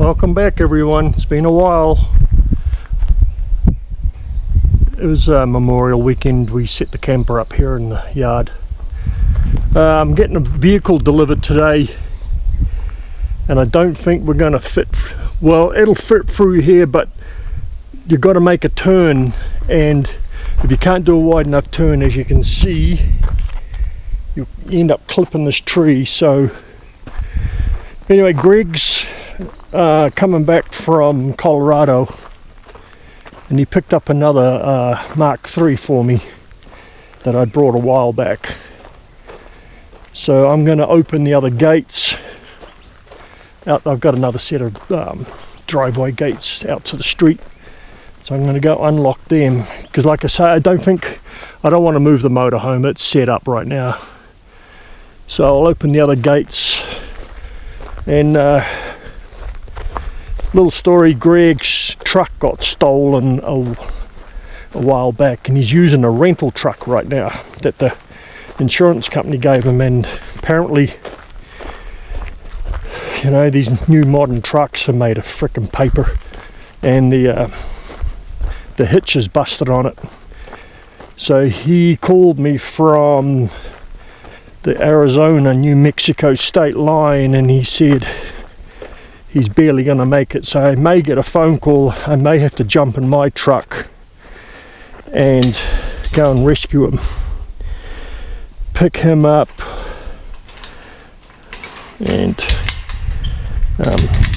Welcome back, everyone. It's been a while. It was Memorial Weekend. We set the camper up here in the yard. I'm getting a vehicle delivered today, and I don't think we're going to fit. Well, it'll fit through here, but you've got to make a turn, and if you can't do a wide enough turn, as you can see, you end up clipping this tree. So anyway, Greg's coming back from Colorado, and he picked up another Mark III for me that I brought a while back. So I'm going to open the other gates out. I've got another set of driveway gates out to the street, so I'm going to go unlock them, because like I say, I don't want to move the motorhome. It's set up right now, so I'll open the other gates. And little story, Greg's truck got stolen a while back, and he's using a rental truck right now that the insurance company gave him. And apparently, you know, these new modern trucks are made of frickin' paper, and the hitch is busted on it. So he called me from the Arizona New Mexico state line, and he said he's barely going to make it, so I may get a phone call. I may have to jump in my truck and go and rescue him, pick him up, and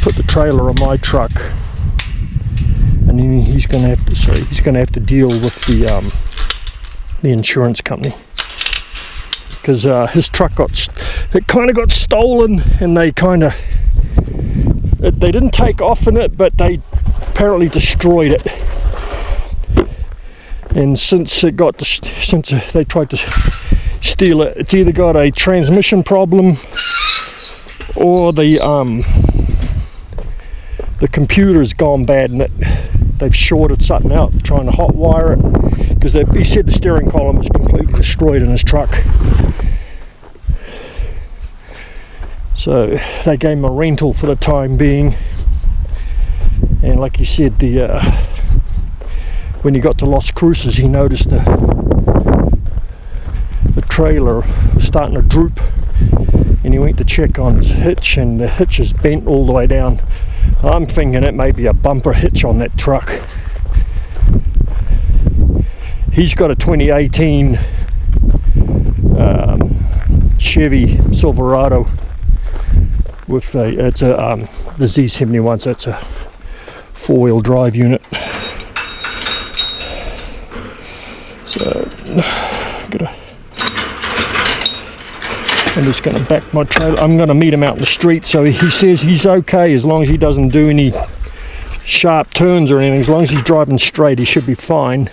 put the trailer on my truck, and then he's going to have to deal with the insurance company, because his truck kind of got stolen, and they didn't take off in it, but they apparently destroyed it. And since they tried to steal it, it's either got a transmission problem, or the computer's gone bad in it. They've shorted something out trying to hot wire it, because he said the steering column was completely destroyed in his truck. So they gave him a rental for the time being, and like he said, when he got to Las Cruces, he noticed the trailer was starting to droop, and he went to check on his hitch, and the hitch is bent all the way down. I'm thinking it may be a bumper hitch on that truck. He's got a 2018 Chevy Silverado with the Z71, so it's a four-wheel drive unit. So I'm just going to back my trailer. I'm going to meet him out in the street. So he says he's okay as long as he doesn't do any sharp turns or anything. As long as he's driving straight, he should be fine.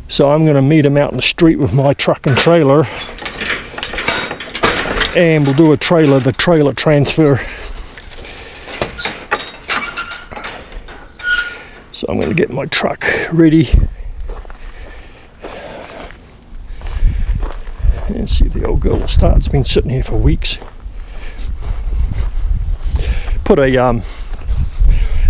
So I'm going to meet him out in the street with my truck and trailer, and we'll do the trailer transfer. So I'm going to get my truck ready and see if the old girl will start. It's been sitting here for weeks.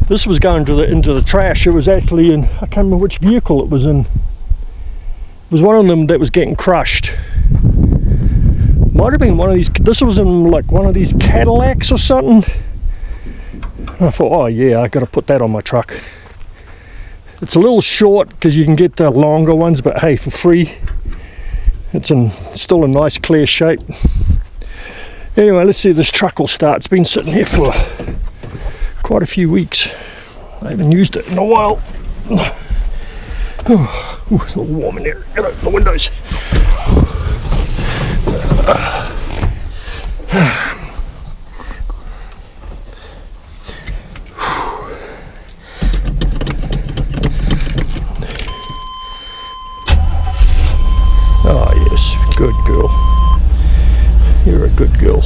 This was going into the trash. It was actually in, I can't remember which vehicle it was in. It was one of them that was getting crushed. Might have been one of these. This was in like one of these Cadillacs or something. I thought, oh yeah, I got to put that on my truck. It's a little short because you can get the longer ones, but hey, for free. It's still in nice clear shape. Anyway, let's see if this truck will start. It's been sitting here for quite a few weeks. I haven't used it in a while. Ooh, it's a little warm in here. Get open the windows. Oh yes, good girl. You're a good girl.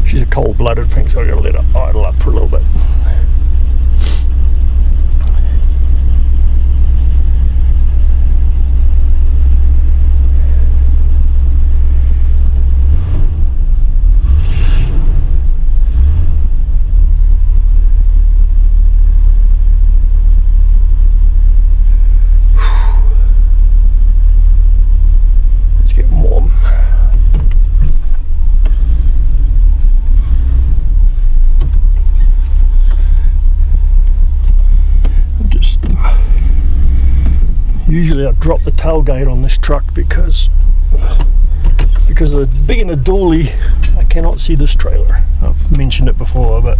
She's a cold-blooded thing, so I gotta let her idle up for a little bit. decided I'd drop the tailgate on this truck because of being a dually, I cannot see this trailer. I've mentioned it before, but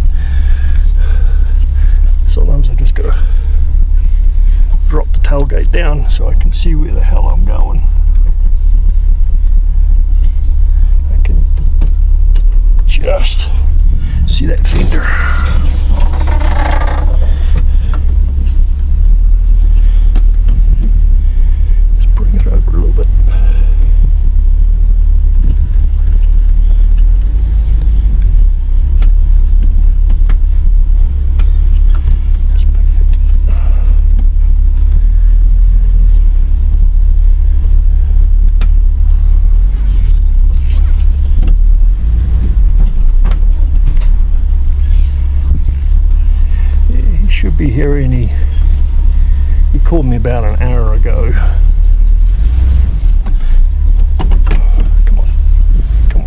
sometimes I just gotta drop the tailgate down so I can see where the hell I'm going. I can just see that fender. Just bring it over a little bit. Should be here any. He called me about an hour ago. Come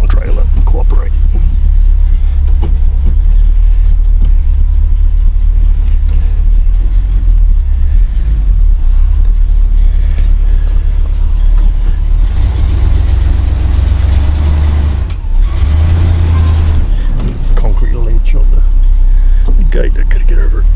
on, trailer, cooperate. Concrete ledge on the gate. I gotta get over it.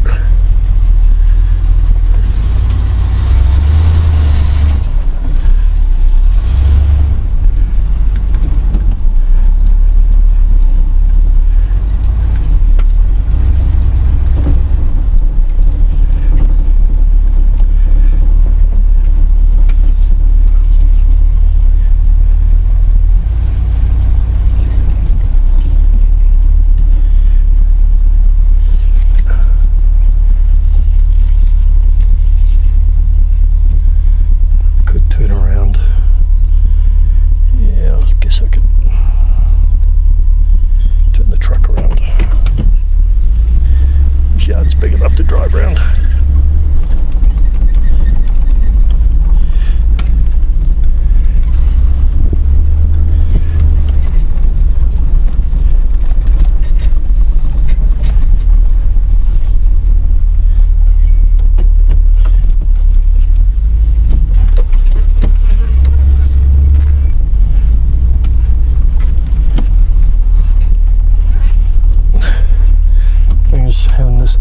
Having this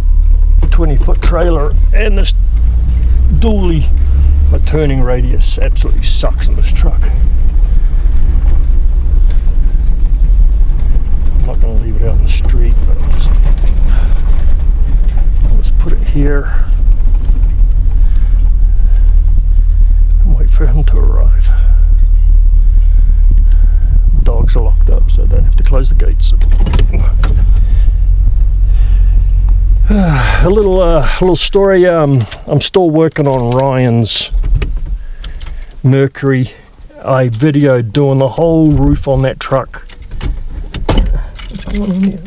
20-foot trailer and this dually, my turning radius absolutely sucks in this truck. I'm not going to leave it out in the street, but let's put it here and wait for him to arrive. Dogs are locked up, so I don't have to close the gates. A little story. I'm still working on Ryan's Mercury. I videoed doing the whole roof on that truck. What's going on here?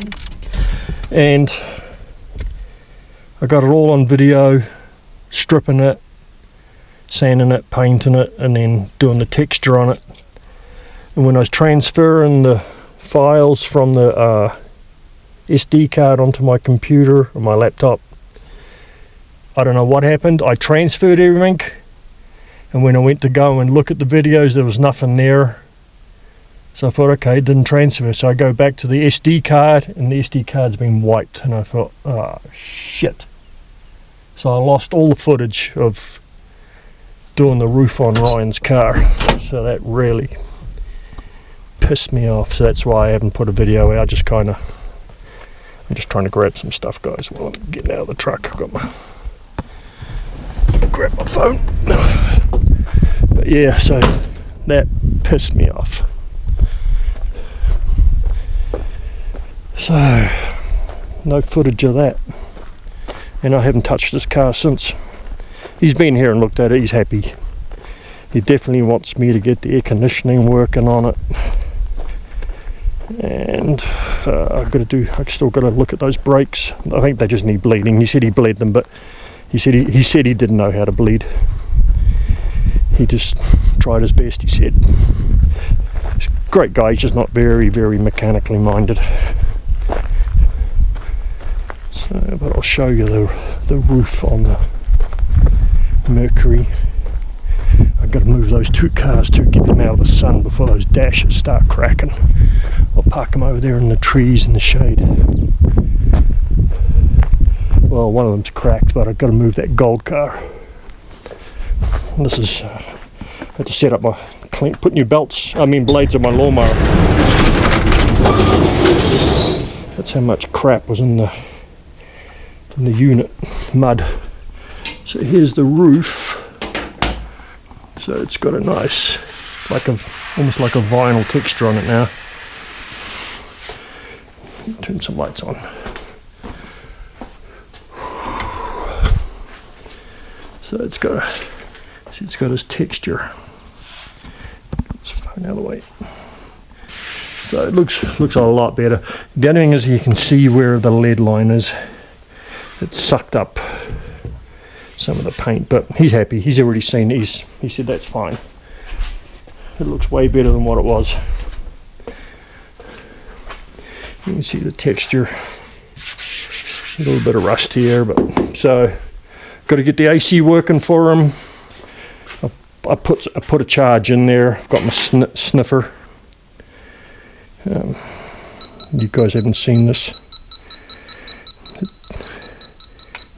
And I got it all on video, stripping it, sanding it, painting it, and then doing the texture on it. And when I was transferring the files from the SD card onto my computer or my laptop, I don't know what happened. I transferred everything, and when I went to go and look at the videos, there was nothing there. So I thought, okay, it didn't transfer. So I go back to the SD card, and the SD card's been wiped, and I thought, oh shit. So I lost all the footage of doing the roof on Ryan's car. So that really pissed me off. So that's why I haven't put a video out. I'm just trying to grab some stuff, guys, while I'm getting out of the truck. I've got grab my phone. But yeah, so that pissed me off. So, no footage of that. And I haven't touched this car since. He's been here and looked at it. He's happy. He definitely wants me to get the air conditioning working on it. And I still got to look at those brakes. I think they just need bleeding. He said he bled them, but he said he didn't know how to bleed. He just tried his best, he said. He's a great guy, he's just not very, very mechanically minded. So, but I'll show you the roof on the Mercury. I've got to move those two cars to get them out of the sun before those dashes start cracking. I'll park them over there in the trees in the shade. Well, one of them's cracked, but I've got to move that gold car. And this is, I had to set up my, put new blades on my lawnmower. That's how much crap was in the unit, mud. So here's the roof. So it's got a nice, almost like a vinyl texture on it now. Turn some lights on. So it's got its texture. Let's phone out of the way. So it looks a lot better. The only thing is you can see where the lead line is. It's sucked up some of the paint, but he's happy. He's already seen it. He said that's fine. It looks way better than what it was. You can see the texture. A little bit of rust here, but so got to get the AC working for him. I put a charge in there. I've got my sniffer. You guys haven't seen this.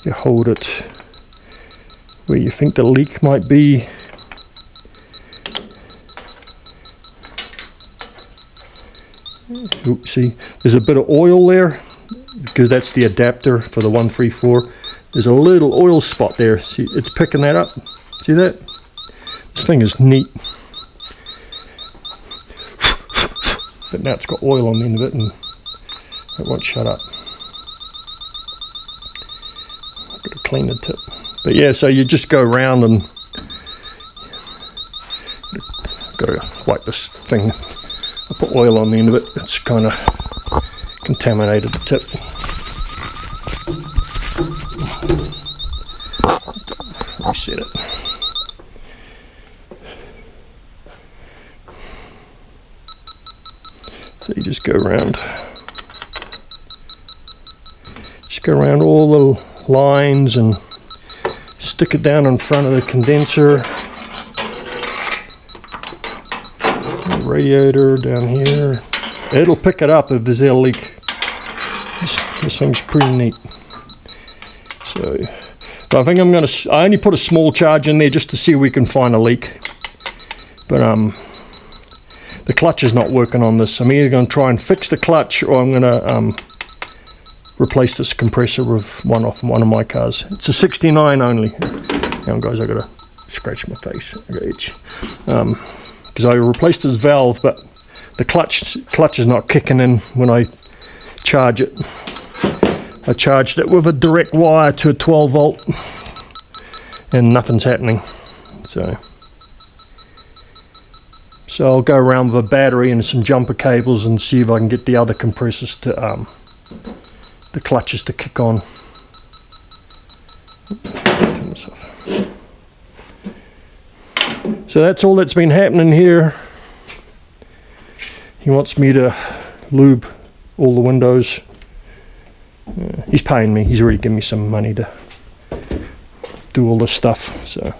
You hold it where you think the leak might be. Oops, see, there's a bit of oil there because that's the adapter for the 134. There's a little oil spot there. See, it's picking that up. See that? This thing is neat. But now it's got oil on the end of it and it won't shut up. I've got to clean the tip. But yeah, so you just go around and got to wipe this thing. I put oil on the end of it. It's kind of contaminated the tip. Reset it. So you just go around. Just go around all the lines and stick it down in front of the condenser. The radiator down here. It'll pick it up if there's a leak. This thing's pretty neat. So, but I think I only put a small charge in there just to see if we can find a leak. But the clutch is not working on this. I'm either going to try and fix the clutch or I'm going to replace this compressor with one off one of my cars. It's a 69 only. Hang on guys, I got to scratch my face. I got itch. Because I replaced this valve, but the clutch is not kicking in when I charge it. I charged it with a direct wire to a 12 volt and nothing's happening. So I'll go around with a battery and some jumper cables and see if I can get the other compressors to the clutches to kick on. Turn this off. So that's all that's been happening here. He wants me to lube all the windows. He's paying me. He's already given me some money to do all this stuff. So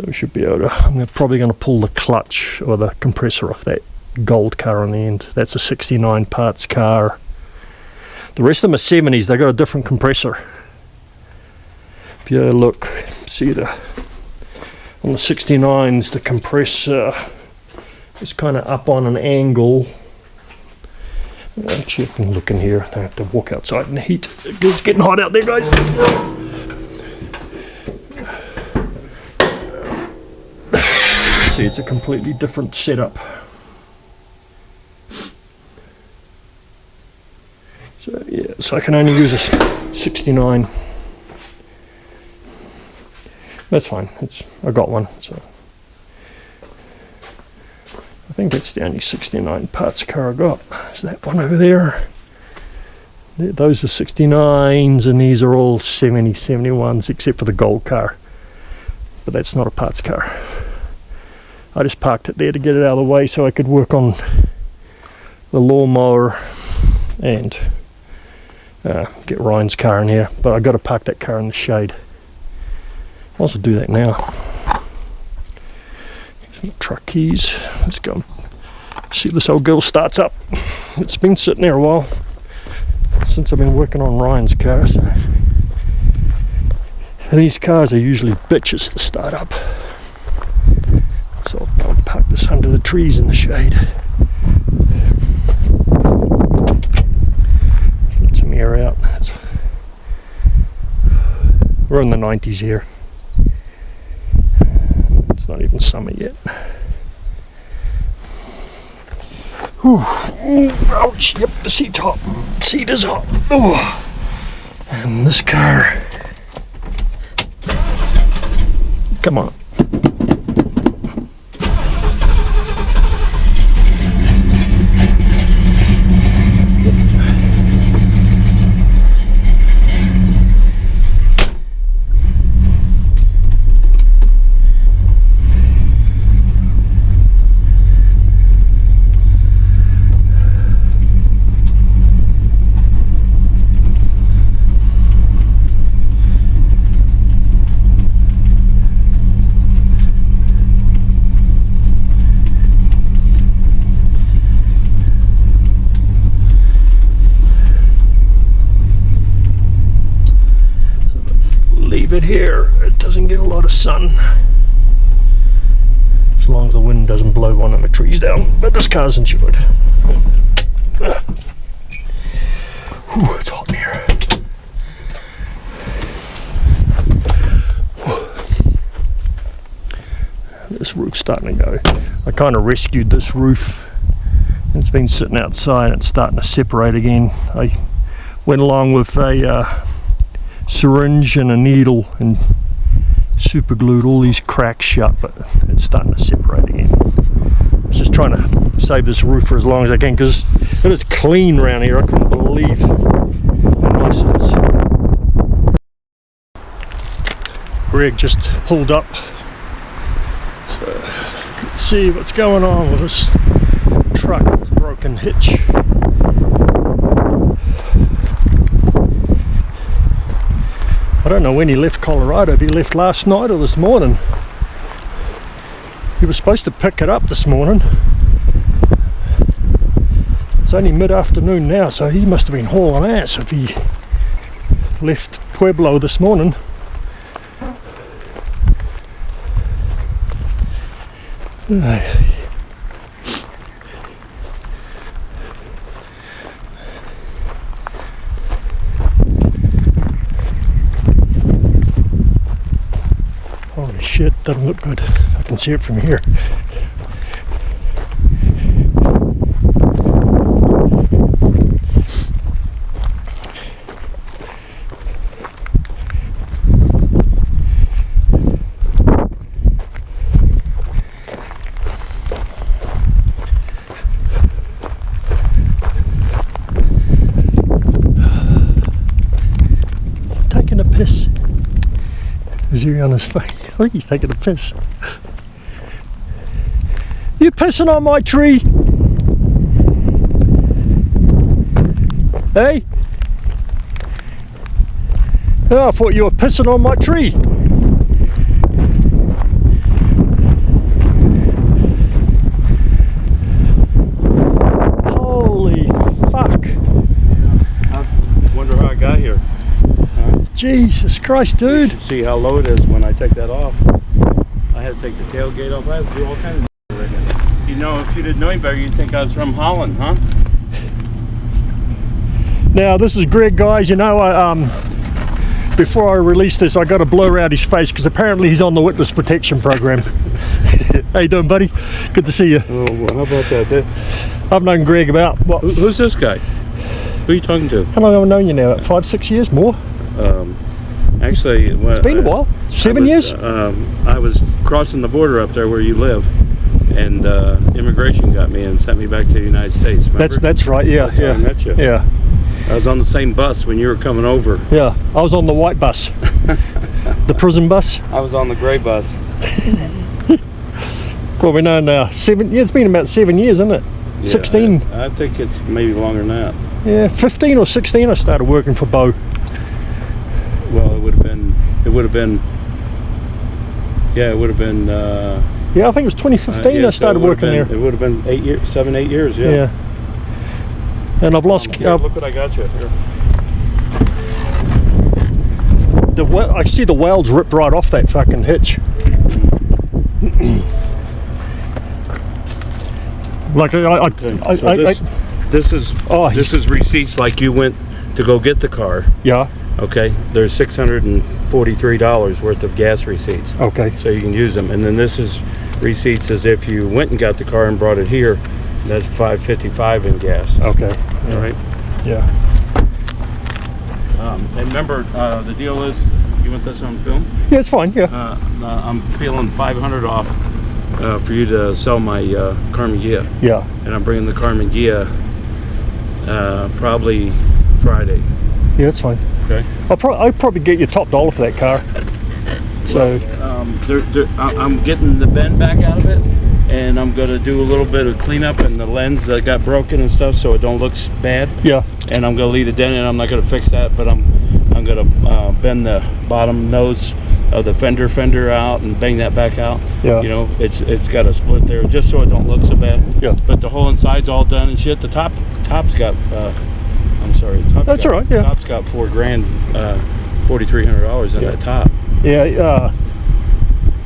we should be able to. I'm probably going to pull the clutch or the compressor off that gold car on the end. That's a 69 parts car. The rest of them are 70s. They got a different compressor. If you look, see on the 69s, the compressor is kind of up on an angle. Actually, I can look in here. I have to walk outside in the heat. It's getting hot out there, guys. See, it's a completely different setup. So yeah, so I can only use a 69. That's fine. I got one. So I think it's the only 69 parts car I got. Is that one over there? Those are 69s, and these are all 70, 71s, except for the gold car. But that's not a parts car. I just parked it there to get it out of the way so I could work on the lawnmower and get Ryan's car in here, but I've got to park that car in the shade. I'll also do that now. There's my truck keys. Let's go see if this old girl starts up. It's been sitting there a while since I've been working on Ryan's car. So these cars are usually bitches to start up. So I'll go and park this under the trees in the shade. Let some air out. We're in the 90s here. It's not even summer yet. Ooh, ouch, yep, the seat's hot. Seat is hot. Ooh. And this car. Come on. It here, it doesn't get a lot of sun, as long as the wind doesn't blow one of the trees down, but this car's insured. Whew, it's hot in here. This roof's starting to go. I kind of rescued this roof. It's been sitting outside and it's starting to separate again. I went along with a syringe and a needle and super glued all these cracks shut, but it's starting to separate again. I was just trying to save this roof for as long as I can because it is clean around here. I couldn't believe how nice it is. Greg just pulled up, so let's see what's going on with this truck with this broken hitch. I don't know when he left Colorado, if he left last night or this morning. He was supposed to pick it up this morning. It's only mid-afternoon now, so he must have been hauling ass if he left Pueblo this morning. Holy shit, doesn't look good. I can see it from here. Taking a piss. Is he on his face? I think he's taking a piss. You pissing on my tree? Hey? Oh, I thought you were pissing on my tree. Holy fuck. I wonder how I got here. Jesus Christ, dude. See how low it is when I take that off. I had to take the tailgate off. I had to do all kinds of rigging. You know, if you didn't know any better, you'd think I was from Holland, huh? Now, this is Greg, guys. You know, before I release this, I got to blur out his face because apparently he's on the witness protection program. How you doing, buddy? Good to see you. Oh, well, how about that? I've known Greg about, what? Who's this guy? Who are you talking to? How long have I known you now? 5, 6 years more? Actually, well, it's been a while. 7 years? I was crossing the border up there where you live, and immigration got me and sent me back to the United States. Remember? That's right. Yeah, That's how I met you. Yeah. I was on the same bus when you were coming over. Yeah, I was on the white bus, the prison bus. I was on the gray bus. Well, we know now. 7. Yeah, it's been about 7 years, isn't it? Yeah, 16. I think it's maybe longer than that. Yeah, 15 or 16 I started working for Bo. Well, it would have been, yeah, it would have been, Yeah, I think it was 2015 yeah, I started so it working would've there. been, it would have been 8 years, 7, 8 years, yeah. Yeah. And I've lost, Here, look what I got you here. I see the welds ripped right off that fucking hitch. Like This is receipts like you went to go get the car. yeah, Okay, there's $643 worth of gas receipts, okay, so you can use them. And then this is receipts as if you went and got the car and brought it here. That's $5.55 in gas. okay, All right. yeah. And remember, the deal is, you want this on film? Yeah, it's fine, yeah. I'm peeling $500 off for you to sell my Carmen Ghia, Yeah, and I'm bringing the Carmen Ghia probably Friday. yeah, it's fine. Okay. I'll probably get you top dollar for that car. So, I'm getting the bend back out of it, and I'm gonna do a little bit of cleanup in the lens that got broken and stuff, so it don't look bad. yeah, And I'm gonna leave the dent in. I'm not gonna fix that, but I'm gonna bend the bottom nose of the fender out and bang that back out. Yeah. You know, it's got a split there just so it don't look so bad. Yeah. But the whole inside's all done and shit. The top's got I'm sorry. That's all right, yeah. Top's got $4,000, $4,300 in Yeah. that top. yeah.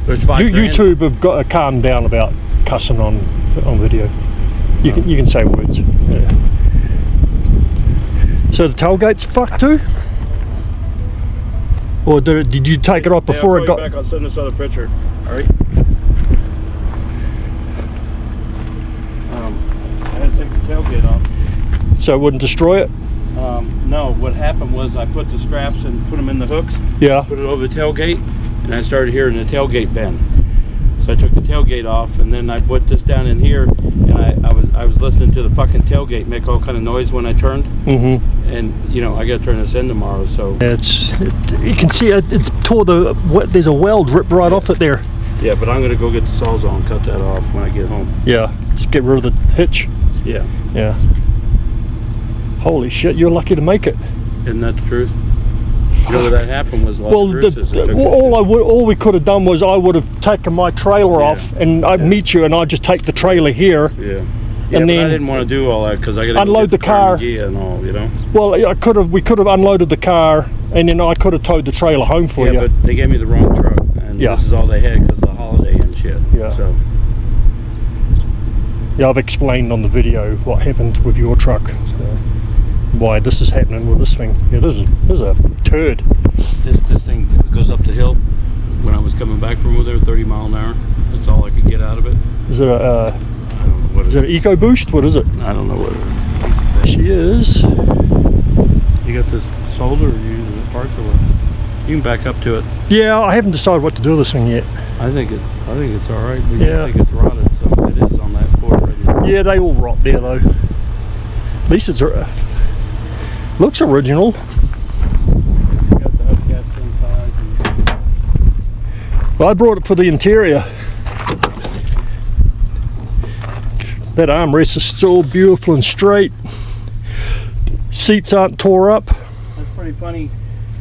There's $5,000. YouTube have got to calm down about cussing on video. You can say words. Yeah. So the tailgate's fucked too? Or did you take it off before it got? Back, I'll send this other picture. All right. I had to take the tailgate off. So it wouldn't destroy it? No, what happened was I put the straps and put them in the hooks, Yeah. put it over the tailgate, and I started hearing the tailgate bend. So I took the tailgate off, and then I put this down in here, and I was listening to the fucking tailgate make all kind of noise when I turned. Mm-hmm. And you know, I got to turn this in tomorrow, so You can see it's tore there's a weld ripped right off it there. yeah. But I'm gonna go get the Sawzall and cut that off when I get home. Yeah. Just get rid of the hitch. Yeah. Yeah. Holy shit, you're lucky to make it. Isn't that the truth? You know what that happened was Las Well, Cruces. all we could have done was I would have taken my trailer Yeah. off, and I'd meet you, and I'd just take the trailer here. Yeah. And But then I didn't want to do all that because I got to unload the car. and all, you know. Well, we could have unloaded the car, and then I could have towed the trailer home for Yeah, you. but they gave me the wrong truck, and Yeah. this is all they had because of the holiday and shit. Yeah. So Yeah, I've explained on the video what happened with your truck, so why this is happening with this thing. Yeah, this is a turd. this thing goes up the hill. When I was coming back from over there, 30 mile an hour. That's all I could get out of it. Is it I don't know what is it an Eco Boost? What is it? I don't know what it There she is. You got this sold or you use the parts or what? You can back up to it. Yeah, I haven't decided what to do with this thing yet. I think it's all right. But Yeah. I think it's rotted, so it is on that board right now. Yeah, they all rot there though. At least it's looks original. You got the hubcaps inside. Well, I brought it for the interior. That armrest is still beautiful and straight. Seats aren't tore up. That's pretty funny.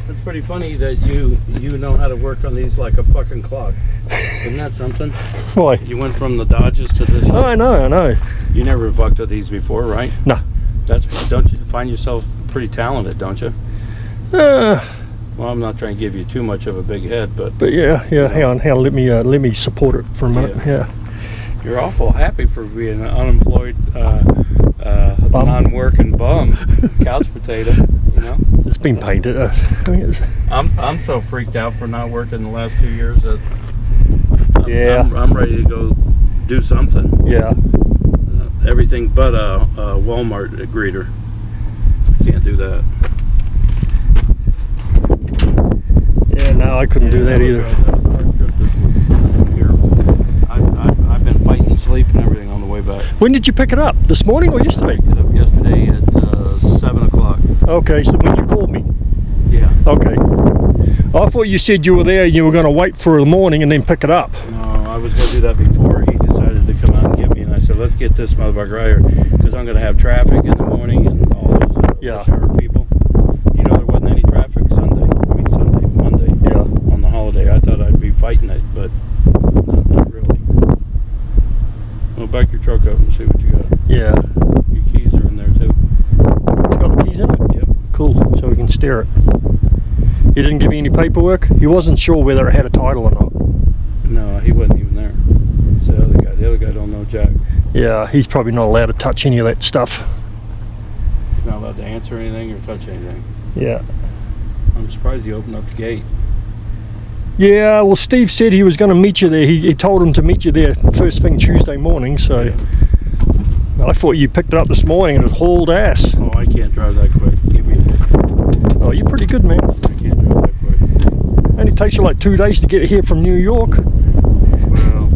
That's pretty funny that you know how to work on these like a fucking clock. Isn't that something? Why? You went from the Dodges to this. Oh, I know. You never fucked with these before, right? No. Don't you find yourself pretty talented, don't you? Well, I'm not trying to give you too much of a big head, but yeah. Hang on. Let me support it for a minute. Yeah. you're awful happy for being an unemployed, Bum. non-working bum, couch potato. You know. It's been painted. I mean, I'm so freaked out for not working the last 2 years that Yeah. I'm ready to go do something. yeah. Everything but a Walmart greeter. I can't do that. Yeah. No, I couldn't do that either. That was a hard trip this year. I've been fighting sleep and everything on the way back. When did you pick it up? This morning or yesterday? Picked it up yesterday at 7 o'clock. Okay, so when you called me. Yeah. Okay. I thought you said you were there and you were going to wait for the morning and then pick it up. No, I was going to do that before he decided to come out and get me, and I said, let's get this motherfucker right here because I'm going to have traffic in the morning and all those Yeah. rush hour people. You know, there wasn't any traffic Monday. Yeah. On the holiday. I thought I'd be fighting it, but not really. Well, back your truck up and see what you got. Yeah. Your keys are in there too. It's got the keys in it? Yep. Cool, so we can steer it. You didn't give me any paperwork? He wasn't sure whether it had a title or not. No, he wasn't even there. It's the other guy. The other guy don't know jack. Yeah, he's probably not allowed to touch any of that stuff. He's not allowed to answer anything or touch anything. Yeah. I'm surprised he opened up the gate. Yeah, well, Steve said he was going to meet you there. He told him to meet you there first thing Tuesday morning, so I thought you picked it up this morning and it was hauled ass. Oh, I can't drive that quick. Give me a picture. Oh, you're pretty good, man. I can't drive that quick. Only takes you like 2 days to get here from New York. Well,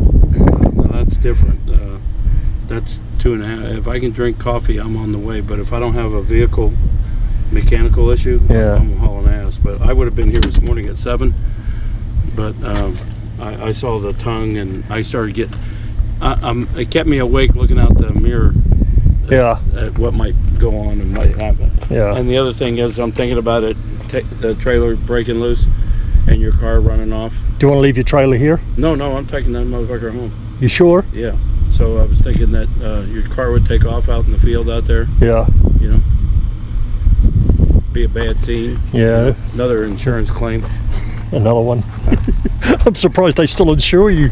that's different. That's 2.5. If I can drink coffee, I'm on the way. But if I don't have a vehicle mechanical issue, Yeah. I'm hauling ass. But I would have been here this morning at 7. But I saw the tongue and I started getting. It kept me awake looking out the mirror. Yeah. At what might go on and might happen. Yeah. And the other thing is, I'm thinking about it. The trailer breaking loose and your car running off. Do you want to leave your trailer here? No, I'm taking that motherfucker home. You sure? Yeah. So I was thinking that your car would take off out in the field out there. Yeah. You know, be a bad scene. Yeah. Another insurance claim. Another one. I'm surprised they still insure you.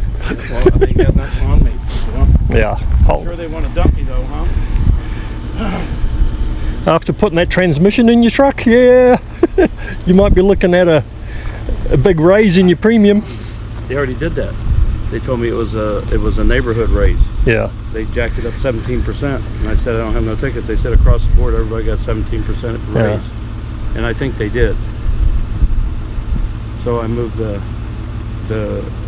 Well, they got nothing on me. You know? Yeah. I'm sure they want to dump me though, huh? After putting that transmission in your truck, yeah, you might be looking at a big raise in your premium. They already did that. They told me it was a neighborhood raise. Yeah. They jacked it up 17%, and I said I don't have no tickets. They said across the board everybody got 17% raise, and I think they did. So I moved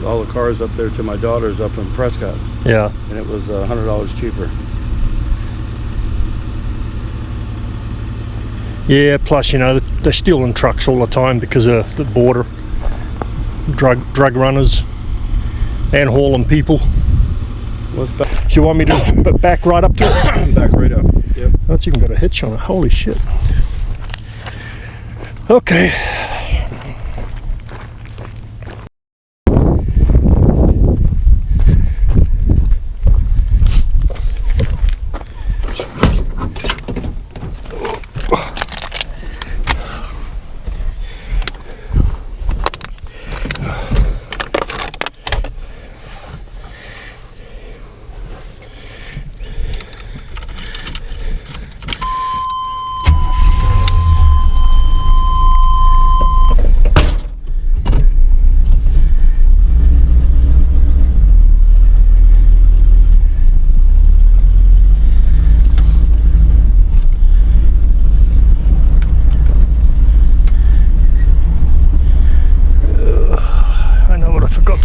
all the cars up there to my daughter's up in Prescott. Yeah. And it was $100 cheaper. Yeah, plus, you know, they're stealing trucks all the time because of the border. Drug runners and hauling people. What's back? Do you want me to back right up to it? Back right up. Yep. Oh, it's even got a hitch on it. Holy shit. Okay.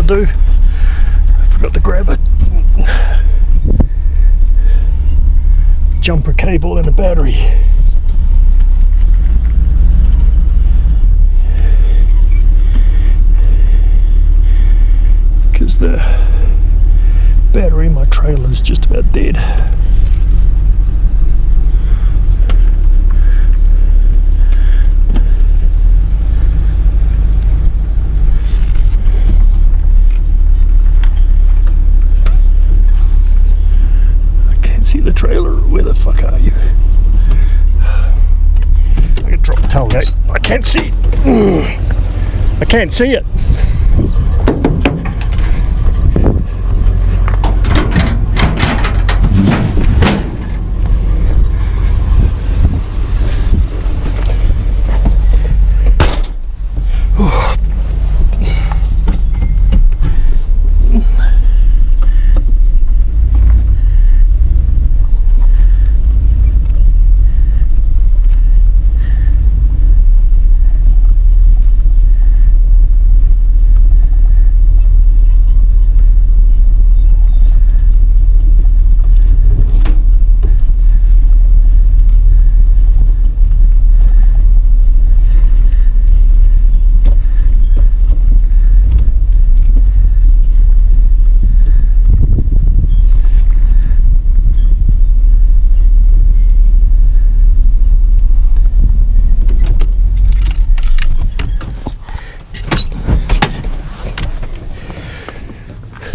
Do. I forgot to grab a jumper cable and a battery. Because the battery in my trailer is just about dead. The trailer, where the fuck are you? I can drop the tailgate. I can't see. I can't see it.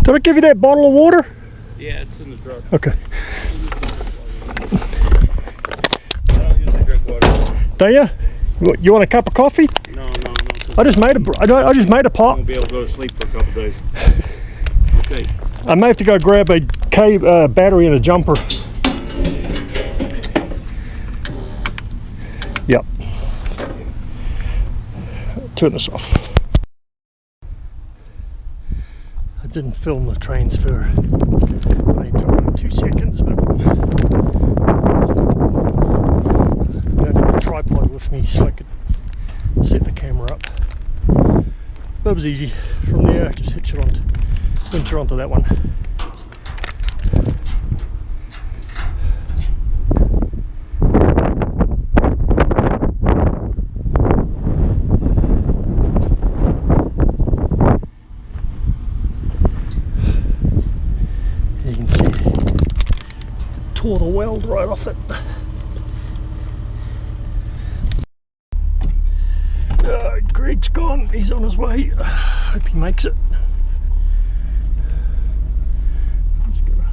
Did I give you that bottle of water? Yeah, it's in the truck. Okay. I don't usually drink water. Do you? You want a cup of coffee? No. I just made a pot. I won't be able to go to sleep for a couple days. Okay. I may have to go grab a battery and a jumper. Yep. Turn this off. I didn't film the transfer. It only took about 2 seconds, but I don't have a tripod with me so I could set the camera up. That was easy. From there, just winch her onto that one. You can see it tore the weld right off it. Greg's gone, he's on his way. Hope he makes it. Just gotta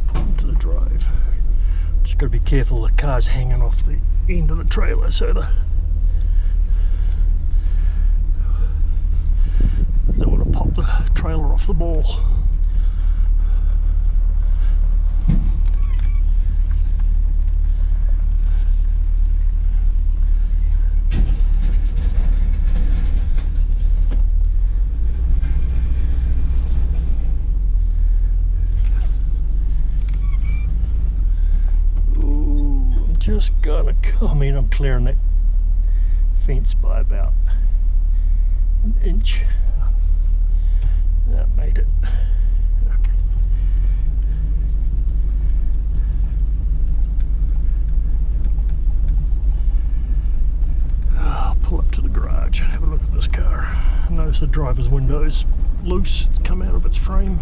put into the drive. Just gotta be careful, the car's hanging off the end of the trailer, so don't want to pop the trailer off the ball. I'm clearing that fence by about an inch. That made it. Okay. I'll pull up to the garage and have a look at this car. I notice the driver's window is loose, it's come out of its frame.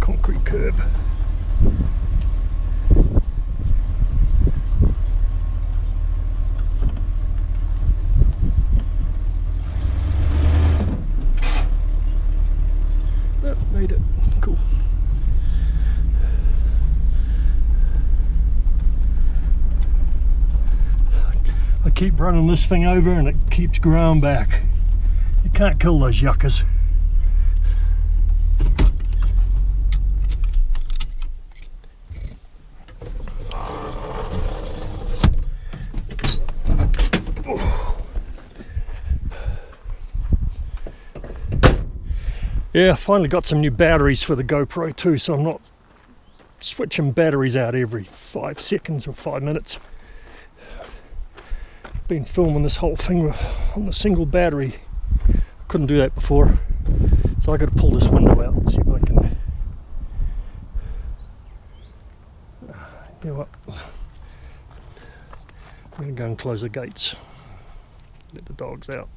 Concrete curb. That made it. Cool. I keep running this thing over and it keeps growing back. You can't kill those yuccas. Yeah, I finally got some new batteries for the GoPro too, so I'm not switching batteries out every 5 seconds or 5 minutes. Been filming this whole thing on the single battery. Couldn't do that before, so I got to pull this window out and see if I can. You know what? I'm going to go and close the gates. Let the dogs out.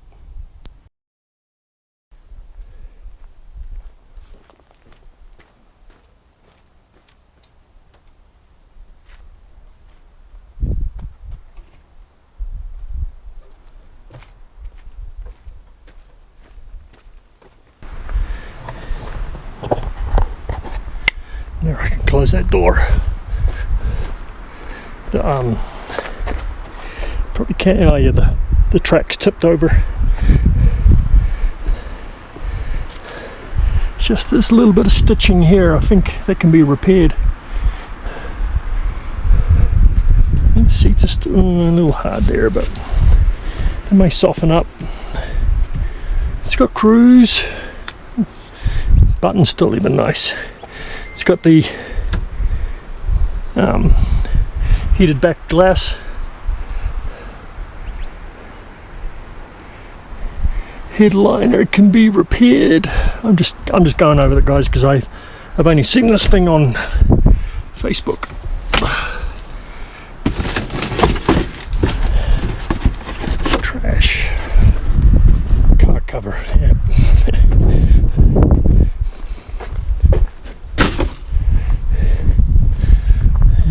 There, I can close that door. Probably can't. Oh yeah, the track's tipped over. Just this little bit of stitching here. I think that can be repaired. The seats are still a little hard there, but they may soften up. It's got cruise. Button's still even nice. It's got the heated back glass. Headliner can be repaired. I'm just going over it, guys, because I've only seen this thing on Facebook. Trash. Car cover. Yep.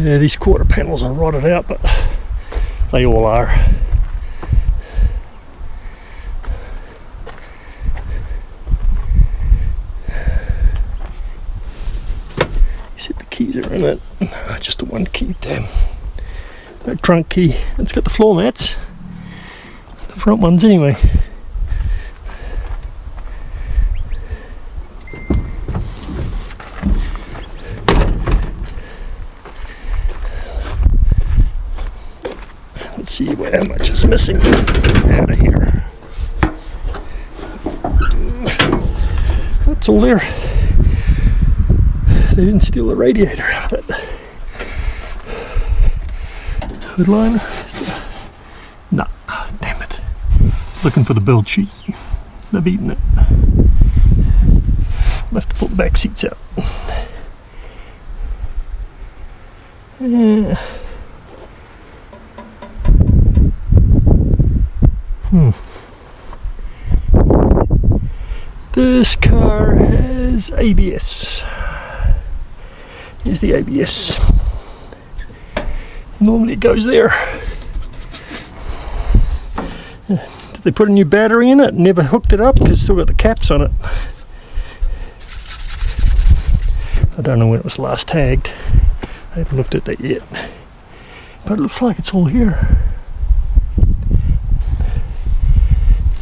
Yeah, these quarter panels are rotted out, but they all are. You said the keys are in it. Just the one key, damn. No trunk key. It's got the floor mats. The front ones anyway. Let's see how much is missing out of here. That's all there. They didn't steal the radiator out of it. Hood liner? Nah, damn it. Looking for the build sheet. They've eaten it. I'll have to pull the back seats out. Yeah. This car has ABS. Here's the ABS. Normally it goes there. Did they put a new battery in it? Never hooked it up because it's still got the caps on it. I don't know when it was last tagged. I haven't looked at that yet. But it looks like it's all here.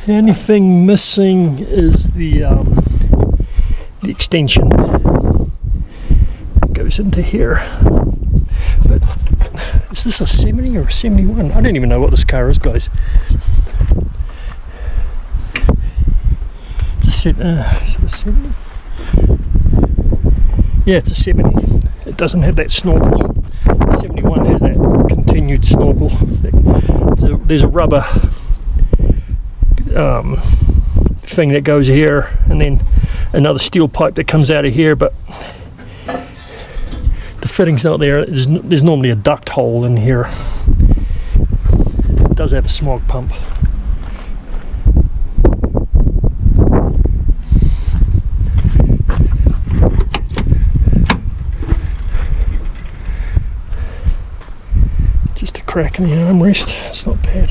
The only thing missing is the extension. It goes into here. But is this a 70 or a 71? I don't even know what this car is, guys. It's a 70? Yeah, it's a 70. It doesn't have that snorkel. 71 has that continued snorkel. There's a rubber thing that goes here, and then another steel pipe that comes out of here, but the fitting's not there. There's normally a duct hole in here. It does have a smog pump. Just a crack in the armrest. It's not bad.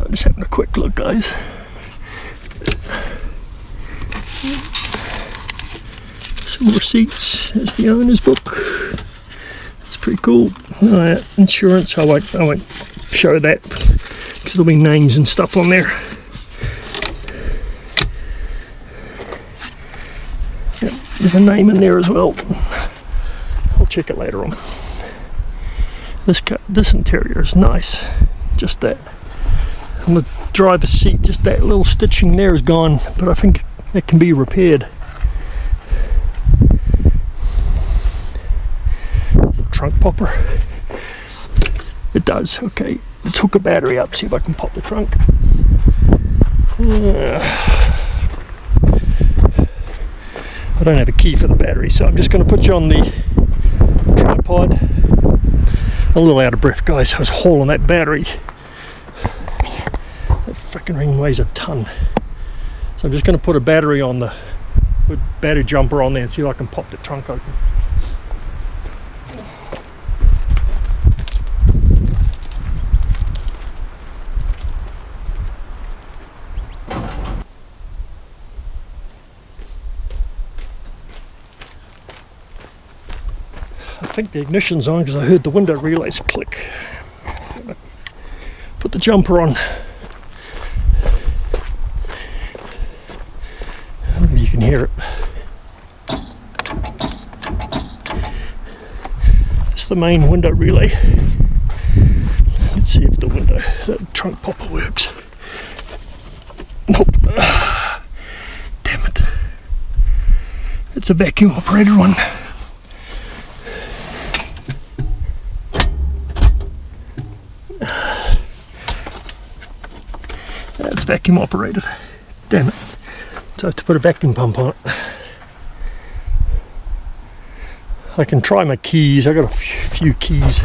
Just having a quick look, guys. Some receipts. There's the owner's book. It's pretty cool. Insurance. I won't show that because there'll be names and stuff on there. Yep, there's a name in there as well. I'll check it later on. This interior is nice. Just that. On the driver's seat, just that little stitching there is gone, but I think it can be repaired. Trunk popper. It does, okay. Let's hook a battery up, see if I can pop the trunk. I don't have a key for the battery, so I'm just going to put you on the tripod. I'm a little out of breath, guys. I was hauling that battery. That freaking ring weighs a ton. So I'm just going to put a battery on the battery jumper on there and see if I can pop the trunk open. I think the ignition's on because I heard the window relays click. Put the jumper on. I don't know if you can hear it. It's the main window relay. Let's see if the trunk popper works. Nope. Damn it. It's a vacuum operated one. That's vacuum operated. Damn it. So I have to put a vacuum pump on it. I can try my keys. I got a few keys.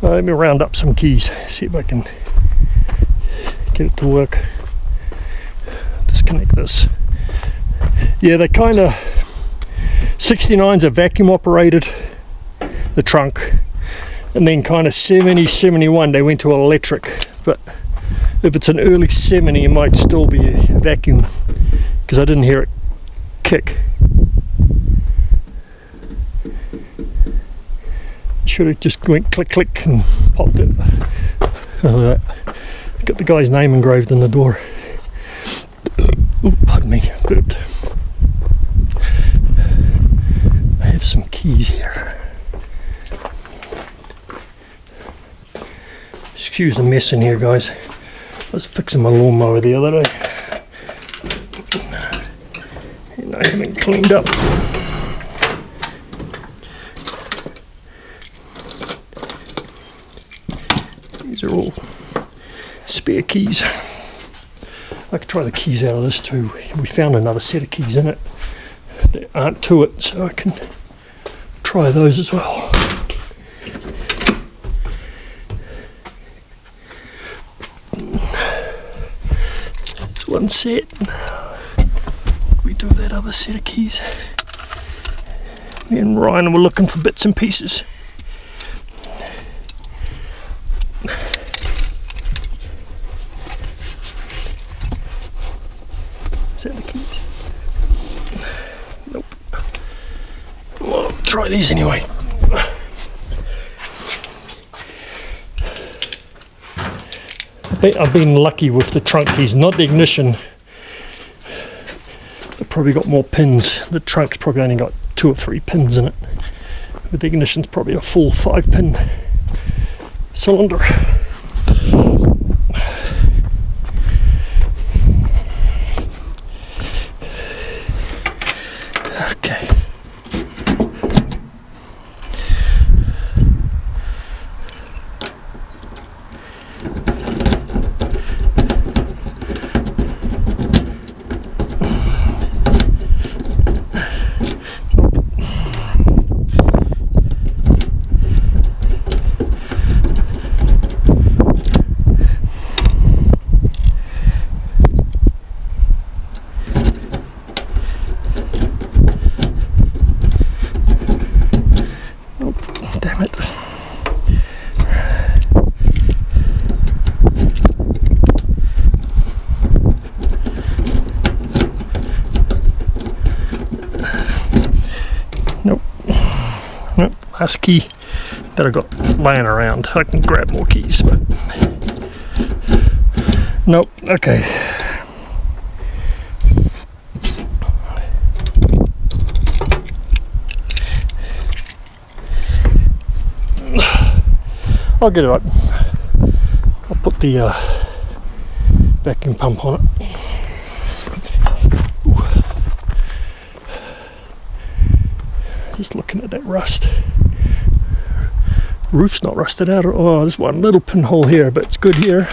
Let me round up some keys, see if I can get it to work. Disconnect this. Yeah, they kind of 69s are vacuum operated, the trunk, and then kind of 70, 71 they went to electric. But if it's an early 70, it might still be a vacuum because I didn't hear it kick. Should have just went click click and popped it. Got the guy's name engraved in the door. Ooh, pardon me, burped. I have some keys here. Excuse the mess in here, guys. I was fixing my lawnmower the other day and I haven't cleaned up. These are all spare keys. I could try the keys out of this too. We found another set of keys in it that aren't to it, so I can try those as well. There's one set. We do that other set of keys. Me and Ryan were looking for bits and pieces. Is that the keys? Nope. Well, I'll try these anyway. I've been lucky with the trunk keys, not the ignition. They've probably got more pins. The trunk's probably only got 2 or 3 pins in it. But the ignition's probably a full 5-pin cylinder. Okay. Damn it. Nope. Nope. Last key that I got laying around. I can grab more keys, but nope. Okay. I'll get it up. I'll put the vacuum pump on it. Ooh. Just looking at that rust. Roof's not rusted out. Oh, there's one little pinhole here, but it's good here.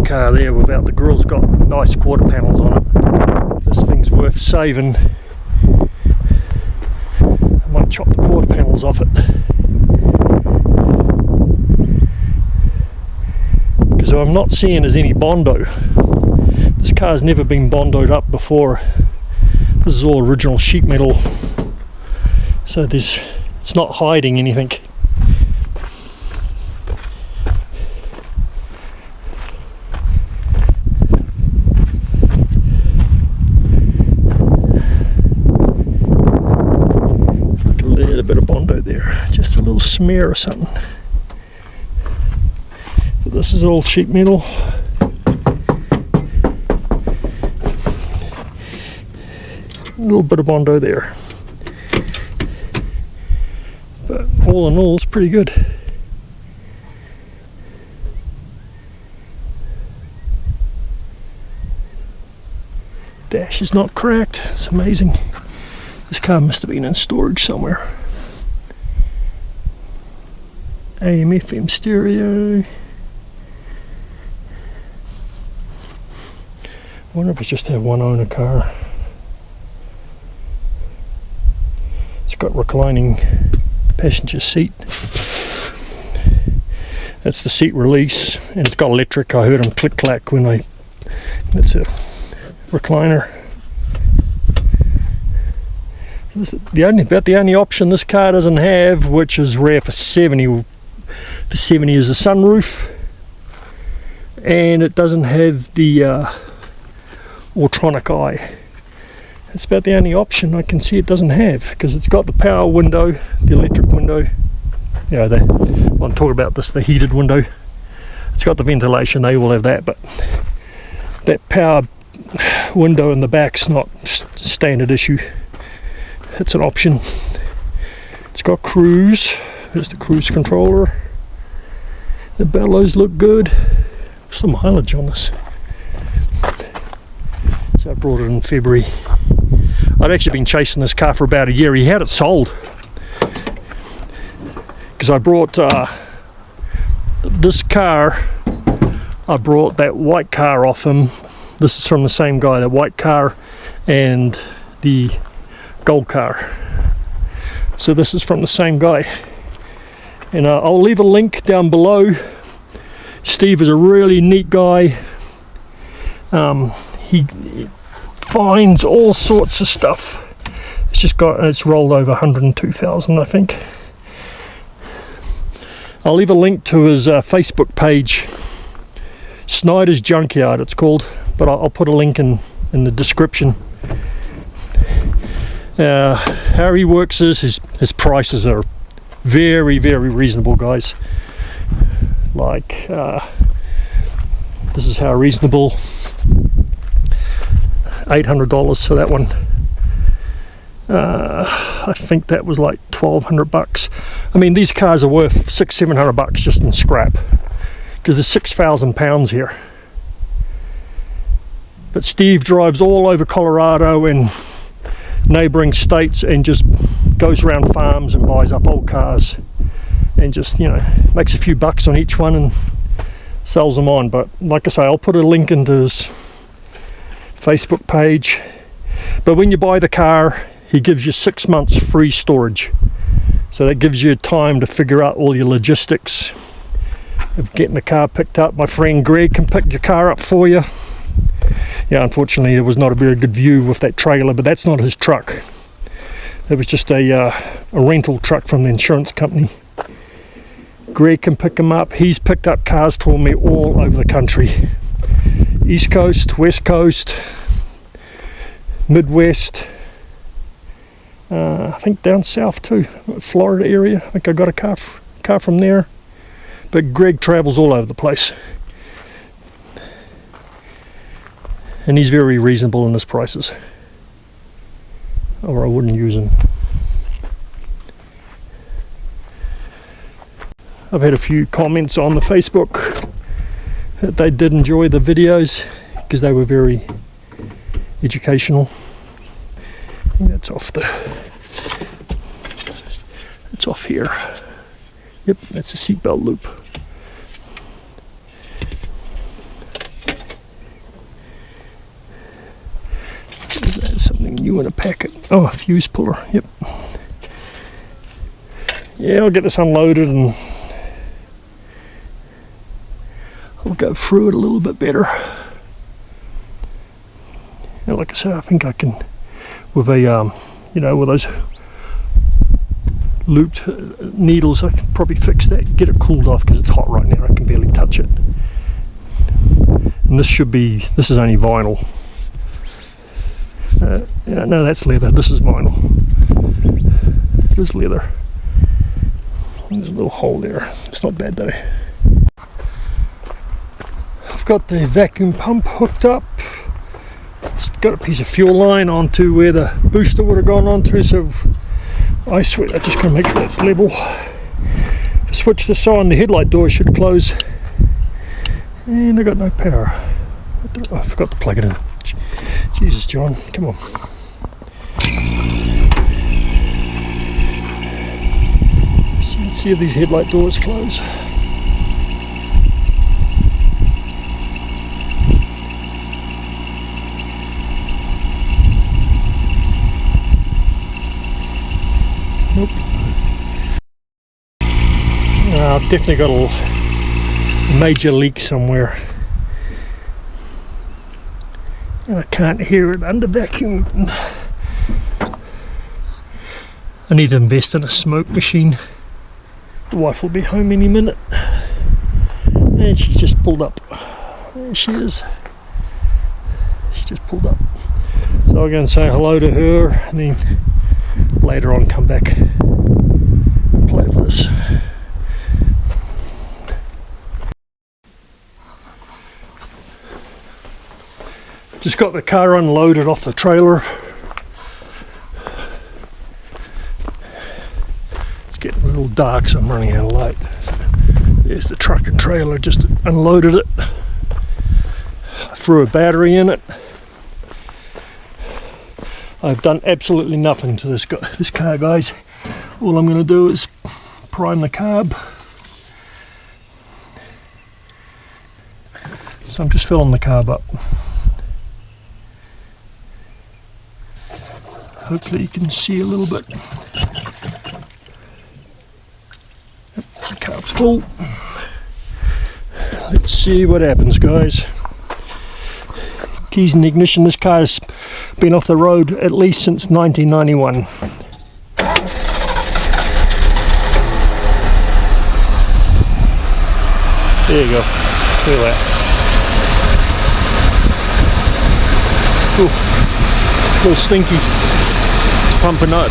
Car there without the grill's got nice quarter panels on it. If this thing's worth saving, I might chop the quarter panels off it, because I'm not seeing there's any Bondo. This car's never been Bondoed up before. This is all original sheet metal, so it's not hiding anything. Just a little smear or something. But this is all sheet metal. A little bit of Bondo there. But all in all, it's pretty good. she's not cracked. It's amazing. This car must have been in storage somewhere. AM FM stereo. I wonder if it's just a one owner car. It's got reclining passenger seat. That's the seat release, and it's got electric. I heard them click clack when it's a recliner. This is about the only option this car doesn't have, which is rare for 70. For 70 is a sunroof, and it doesn't have the ultronic eye. It's about the only option I can see it doesn't have, because it's got the power window, the electric window. Yeah, I'm talking about this, the heated window. It's got the ventilation, they all have that, but that power window in the back's not standard issue. It's an option. It's got cruise. There's the cruise controller. The bellows look good. What's the mileage on this? So I brought it in February. I'd actually been chasing this car for about a year. He had it sold because I brought this car. I brought that white car off him. This is from the same guy, the white car and the gold car. So this is from the same guy, and I'll leave a link down below. Steve is a really neat guy. He finds all sorts of stuff. It's rolled over 102,000, I think. I'll leave a link to his Facebook page, Snyders Junkyard it's called, but I'll put a link in the description. How he works is his prices are very, very reasonable, guys. Like this is how reasonable. $800 for that one. I think that was like $1,200. I mean, these cars are worth $600-700 just in scrap, because there's 6,000 pounds here. But Steve drives all over Colorado and neighboring states, and just goes around farms and buys up old cars, and just, you know, makes a few bucks on each one and sells them on. But like I say, I'll put a link into his Facebook page. But when you buy the car, he gives you 6 months free storage, so that gives you time to figure out all your logistics of getting the car picked up. My friend Greg can pick your car up for you. Yeah, unfortunately there was not a very good view with that trailer, but that's not his truck. It was just a rental truck from the insurance company. Greg can pick him up. He's picked up cars for me all over the country. East Coast, West Coast, Midwest, I think down south too, Florida area. I think I got a car from there. But Greg travels all over the place, and he's very reasonable in his prices, or I wouldn't use him. I've had a few comments on the Facebook that they did enjoy the videos because they were very educational. I think that's off here. Yep, that's a seatbelt loop. That's something new in a packet. Oh, a fuse puller. Yep. Yeah, I'll get this unloaded and I'll go through it a little bit better. And like I said, I think I can, with a you know, with those looped needles, I can probably fix that, get it cooled off, because it's hot right now. I can barely touch it. And this is only vinyl. Yeah, no, that's leather. This is vinyl. This is leather. There's a little hole there. It's not bad though. I've got the vacuum pump hooked up. It's got a piece of fuel line onto where the booster would have gone onto, so I swear, I just gotta make sure that's level. If I switch this on, the headlight door should close. And I got no power. I forgot to plug it in. Jesus, John, come on. See if these headlight doors close. Nope. I've definitely got a major leak somewhere. And I can't hear it under vacuum. I need to invest in a smoke machine. The wife will be home any minute. And she's just pulled up. There she is. She just pulled up. So I'll go and say hello to her and then later on come back and play with this. Just got the car unloaded off the trailer. It's getting a little dark, so I'm running out of light. So there's the truck and trailer, just unloaded it. I threw a battery in it. I've done absolutely nothing to this car, guys. All I'm going to do is prime the carb. So I'm just filling the carb up. Hopefully you can see a little bit. Yep, the carb's full. Let's see what happens, guys. Keys in the ignition. This car's been off the road at least since 1991. There you go. Look at that. Ooh, a little stinky. It's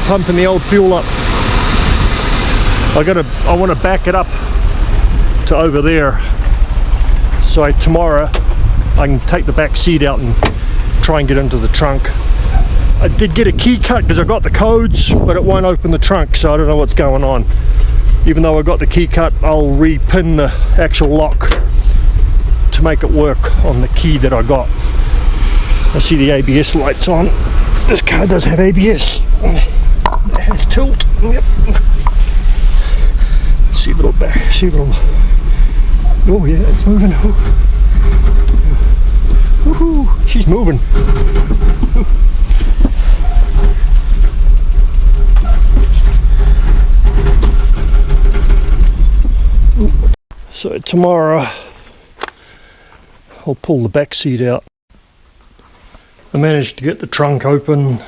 pumping the old fuel up. I want to back it up to over there, so tomorrow I can take the back seat out and try and get into the trunk. I did get a key cut because I got the codes, but it won't open the trunk, so I don't know what's going on. Even though I got the key cut, I'll repin the actual lock to make it work on the key that I got. I see the ABS lights on. This car does have ABS. It has tilt. Yep. Let's see if it'll back. See if it'll. Oh yeah, it's moving. Woohoo! She's moving. So tomorrow I'll pull the back seat out. I managed to get the trunk open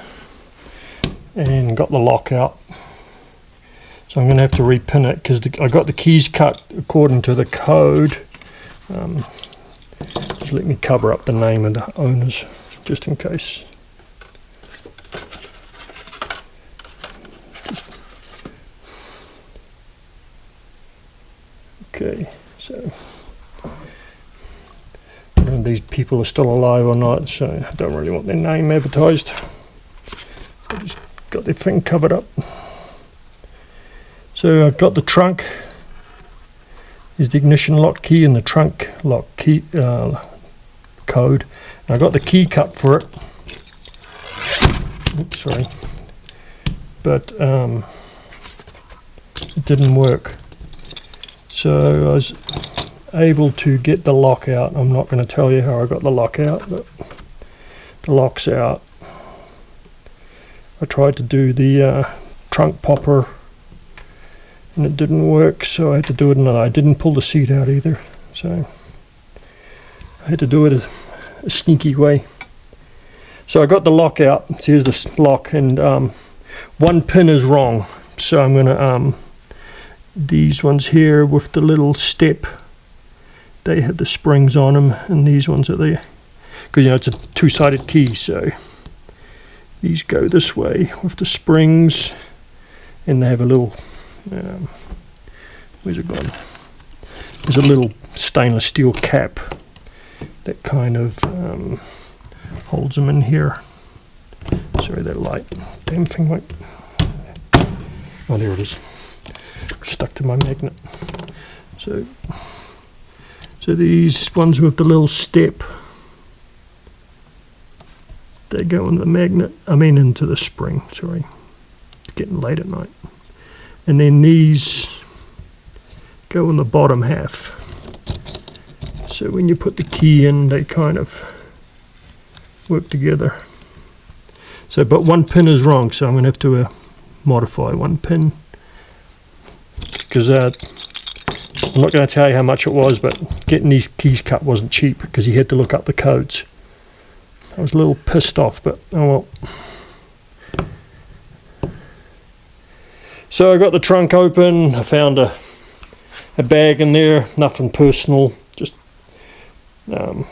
and got the lock out. So I'm going to have to repin it because I got the keys cut according to the code. Just let me cover up the name of the owners just in case. Okay, so I don't know if these people are still alive or not, so I don't really want their name advertised. I just got their thing covered up. So I've got the trunk. Is the ignition lock key and the trunk lock key code. And I got the key cut for it. Oops, sorry. But it didn't work. So I was able to get the lock out. I'm not going to tell you how I got the lock out, but the lock's out. I tried to do the trunk popper and it didn't work, so I had to do it another. I didn't pull the seat out either, so I had to do it a sneaky way. So I got the lock out. So here's the lock, and one pin is wrong, so I'm going to these ones here with the little step, they have the springs on them, and these ones are there because, you know, it's a two-sided key, so these go this way with the springs, and they have a little where's it gone? There's a little stainless steel cap that kind of holds them in here. Sorry, that light, damn thing went. Oh, there it is. Stuck to my magnet. So these ones with the little step, They go in the magnet, into the spring, sorry. It's getting late at night. And then these go in the bottom half. So when you put the key in, they kind of work together. So, but one pin is wrong, so I'm going to have to modify one pin. Because I'm not going to tell you how much it was, but getting these keys cut wasn't cheap because you had to look up the codes. I was a little pissed off, but oh well. So I got the trunk open. I found a bag in there, nothing personal, just was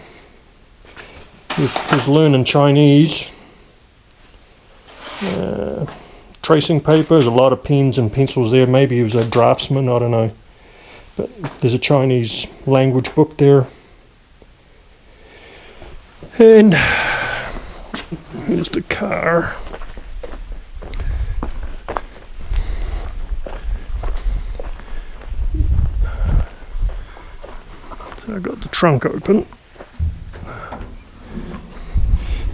learning Chinese. Tracing paper, there's a lot of pens and pencils there. Maybe he was a draftsman, I don't know. But there's a Chinese language book there. And here's the car. So I got the trunk open.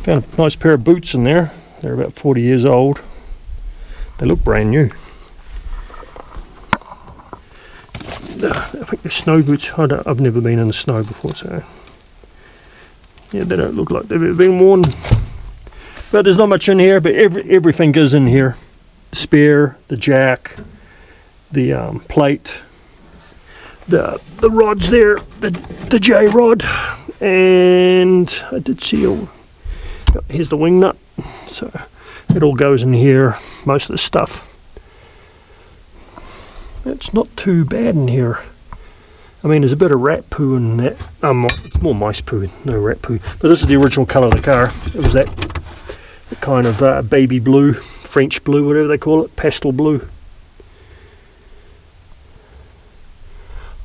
Found a nice pair of boots in there. They're about 40 years old. They look brand new. I think they're snow boots. I've never been in the snow before, so yeah, they don't look like they've ever been worn. But there's not much in here, but everything goes in here. The spare, the jack, the plate, the rods there, the J rod, and I did see here's the wing nut. So it all goes in here, most of the stuff. It's not too bad in here. There's a bit of rat poo in that. It's more mice poo, no rat poo. But this is the original colour of the car. It was that kind of baby blue, French blue, whatever they call it, pastel blue.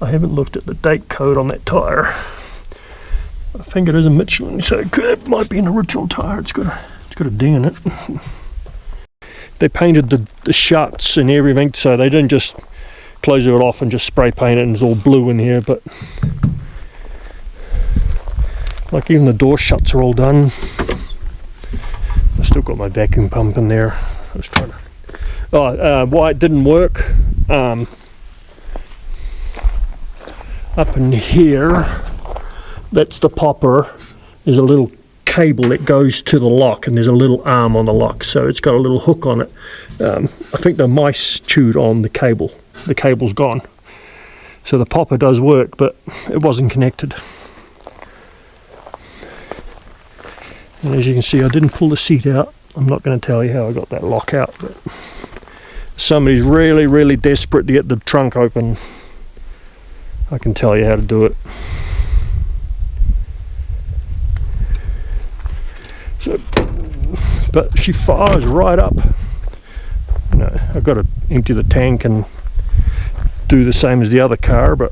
I haven't looked at the date code on that tyre. I think it is a Michelin, so it might be an original tyre. It's got a ding in it. They painted the shuts and everything, so they didn't just close it off and just spray paint it and it's all blue in here, but like even the door shuts are all done. I've still got my vacuum pump in there. I was trying to why it didn't work, up in here, that's the popper. There's a little cable that goes to the lock, and there's a little arm on the lock, so it's got a little hook on it. I think the mice chewed on the cable. The cable's gone, so the popper does work, but it wasn't connected. And as you can see, I didn't pull the seat out. I'm not going to tell you how I got that lock out, but somebody's really desperate to get the trunk open, I can tell you how to do it. So, but she fires right up. I've got to empty the tank and do the same as the other car, but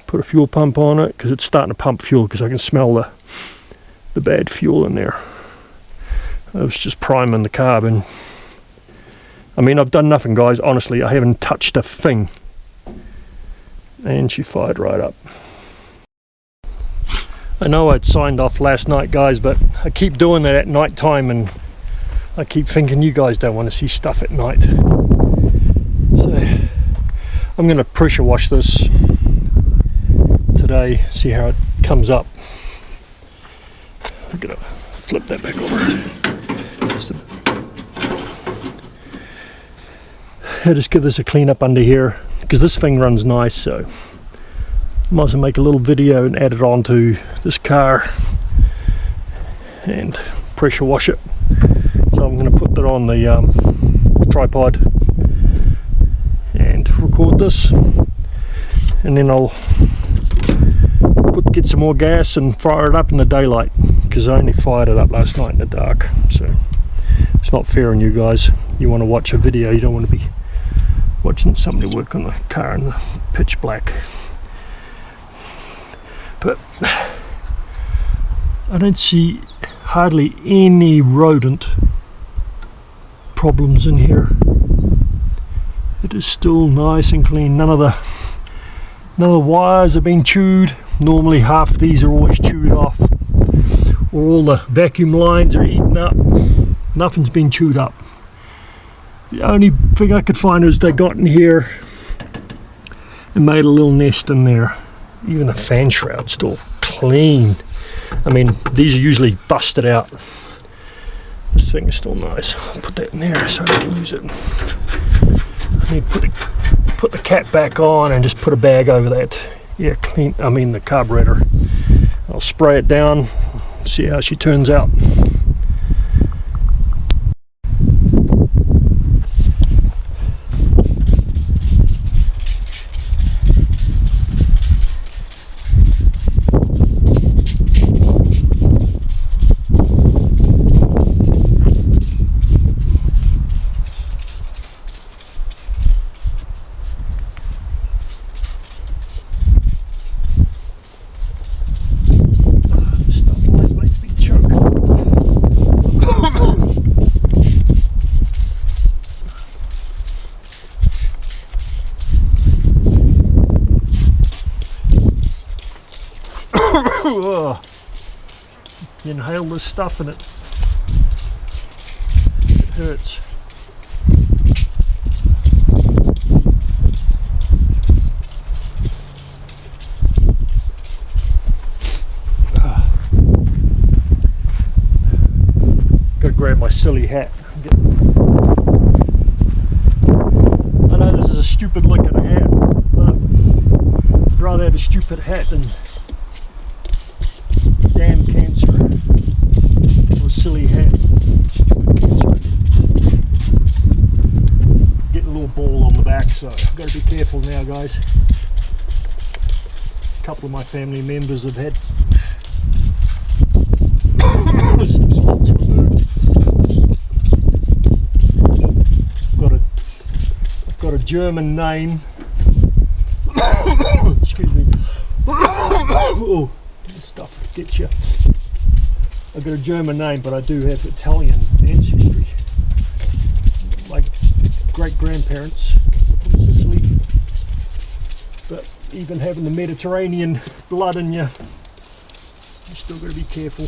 put a fuel pump on it because it's starting to pump fuel, because I can smell the bad fuel in there. I was just priming the carb, and I've done nothing, guys, honestly. I haven't touched a thing, and she fired right up. I know I'd signed off last night, guys, but I keep doing that at night time, and I keep thinking you guys don't want to see stuff at night. So I'm going to pressure wash this today, see how it comes up. I'm going to flip that back over. I'll just give this a clean up under here, because this thing runs nice, so might as well make a little video and add it onto this car and pressure wash it. So I'm going to put that on the tripod and record this, and then I'll get some more gas and fire it up in the daylight, because I only fired it up last night in the dark. So it's not fair on you guys. You want to watch a video, you don't want to be watching somebody work on the car in the pitch black. But I don't see hardly any rodent problems in here. It is still nice and clean. None of the wires have been chewed. Normally half these are always chewed off, where all the vacuum lines are eaten up. Nothing's been chewed up. The only thing I could find is they got in here and made a little nest in there. Even the fan shroud's still clean. I mean, these are usually busted out. This thing is still nice. I'll put that in there so I can use it. I need to put the cap back on and just put a bag over that. Yeah, clean. I mean the carburetor. I'll spray it down, see how she turns out. You inhale this stuff and it hurts. Gotta grab my silly hat. I know this is a stupid looking hat, but I'd rather have a stupid hat than damn cancer or silly hat. Stupid cancer. Getting a little ball on the back, so I've got to be careful now, guys. A couple of my family members have had some spots removed. I've got a German name. Excuse me. Oh. Stuff gets you. I've got a German name, but I do have Italian ancestry. My great grandparents from Sicily. But even having the Mediterranean blood in you, you still got to be careful.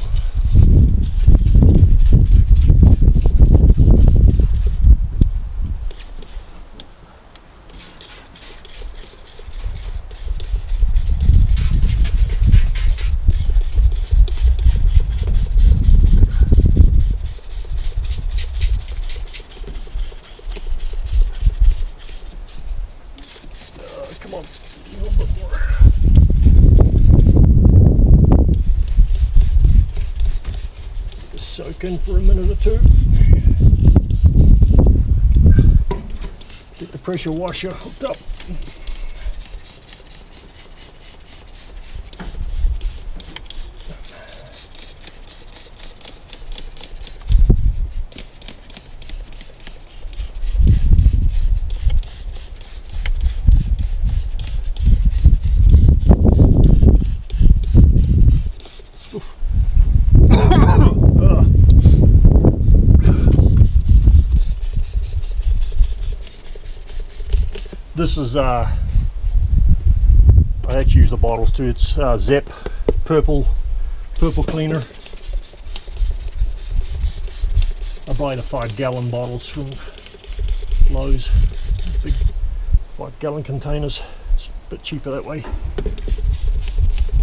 Come on, a little bit more. Just soak in for a minute or two. Get the pressure washer hooked up. This is, I actually use the bottles too. It's Zep purple cleaner. I buy the 5-gallon bottles from Lowe's, big 5-gallon containers. It's a bit cheaper that way.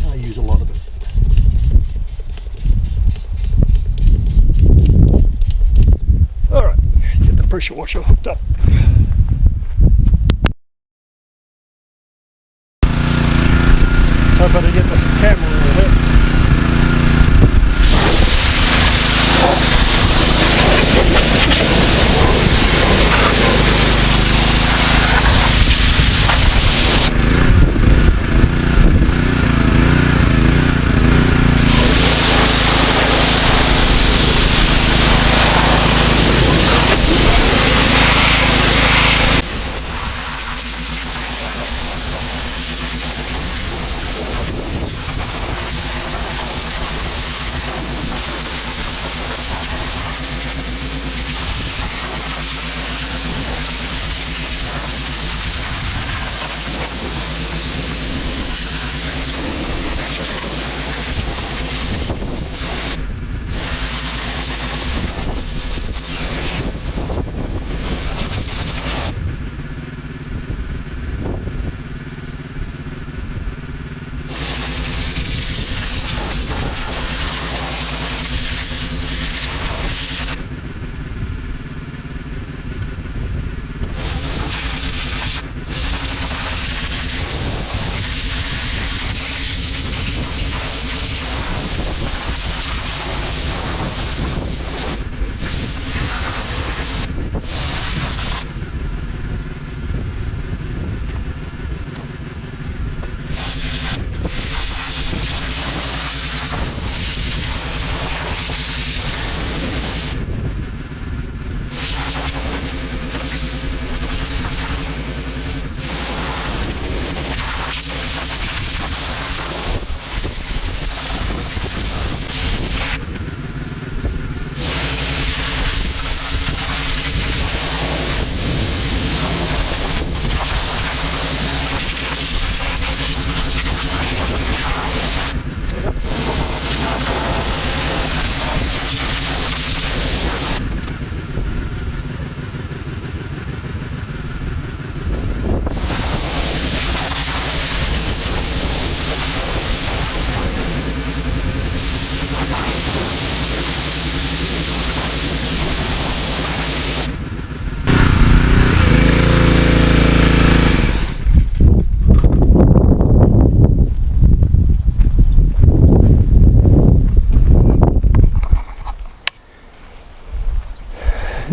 I use a lot of it. All right, get the pressure washer hooked up. I better get the camera with it.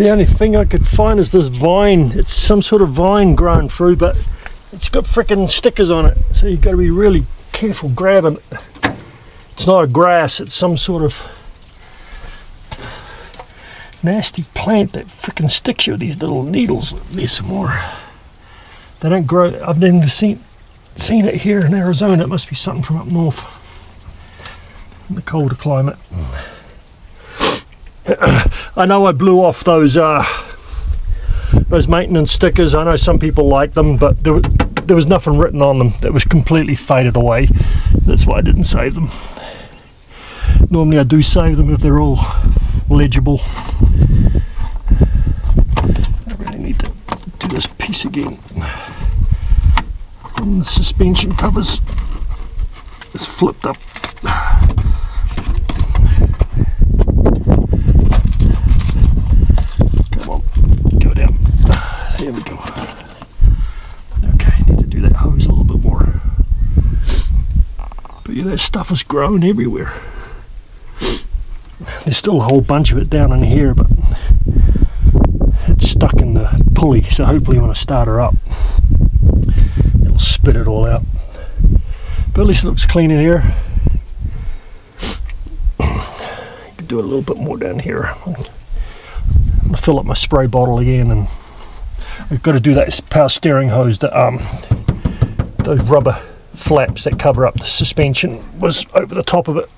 The only thing I could find is this vine. It's some sort of vine growing through, but it's got frickin' stickers on it, so you've got to be really careful grabbing it. It's not a grass, it's some sort of nasty plant that frickin' sticks you with these little needles. There's some more. They don't grow. I've never seen it here in Arizona. It must be something from up north in the colder climate. I know I blew off those maintenance stickers. I know some people like them, but there was nothing written on them. That was completely faded away. That's why I didn't save them. Normally I do save them if they're all legible. I really need to do this piece again. And the suspension covers is flipped up. Come on, go down. There we go. Okay, need to do that hose a little bit more. But yeah, that stuff is growing everywhere. There's still a whole bunch of it down in here, but it's stuck in the pulley, so hopefully when I start her up it'll spit it all out. But at least it looks clean in here. I could do a little bit more down here. I'm gonna fill up my spray bottle again, and I've got to do that power steering hose that those rubber flaps that cover up the suspension was over the top of it.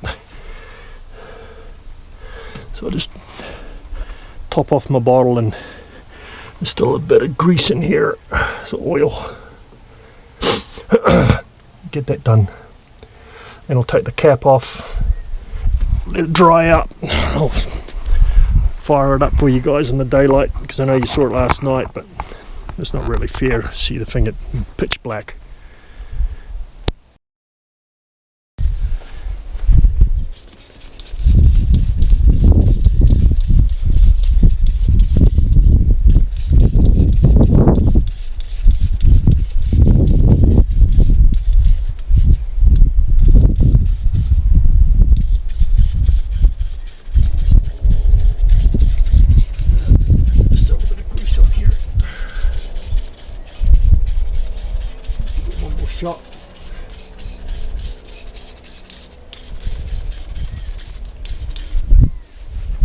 So I'll just top off my bottle, and there's still a bit of grease in here, so oil. Get that done. Then I'll take the cap off, let it dry out. I'll fire it up for you guys in the daylight, because I know you saw it last night, but it's not really fair to see the thing at pitch black. Shot.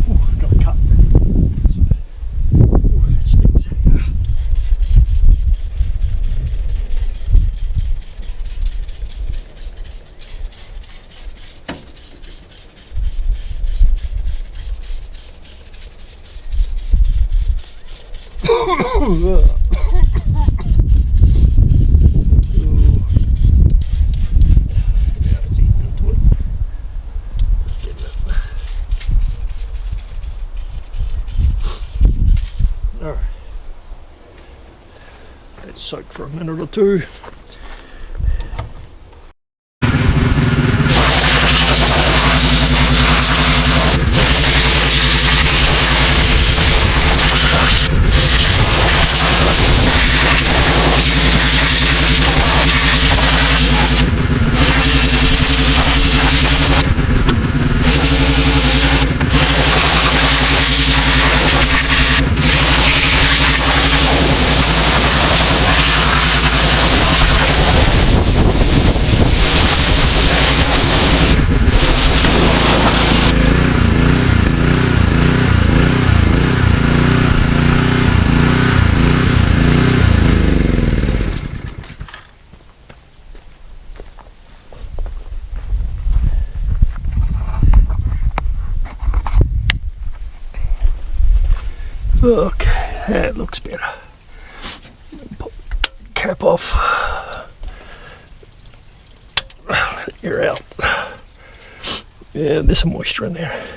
Oh, I got a cut. Oh, that stings. Soak for a minute or two. Okay, that looks better. Pop the cap off. Let the air out. Yeah, there's some moisture in there.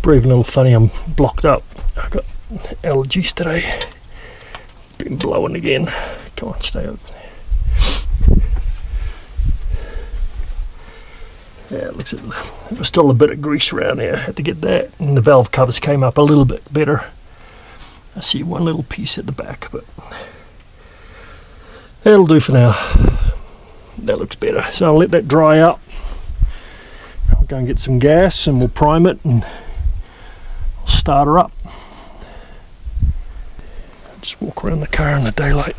Breathing a little funny, I'm blocked up. I've got allergies today. Been blowing again. Come on, stay up. Yeah, it looks like there was still a bit of grease around there. I had to get that, and the valve covers came up a little bit better. I see one little piece at the back, but that'll do for now. That looks better. So I'll let that dry out. I'll go and get some gas and we'll prime it and I'll start her up. Just walk around the car in the daylight.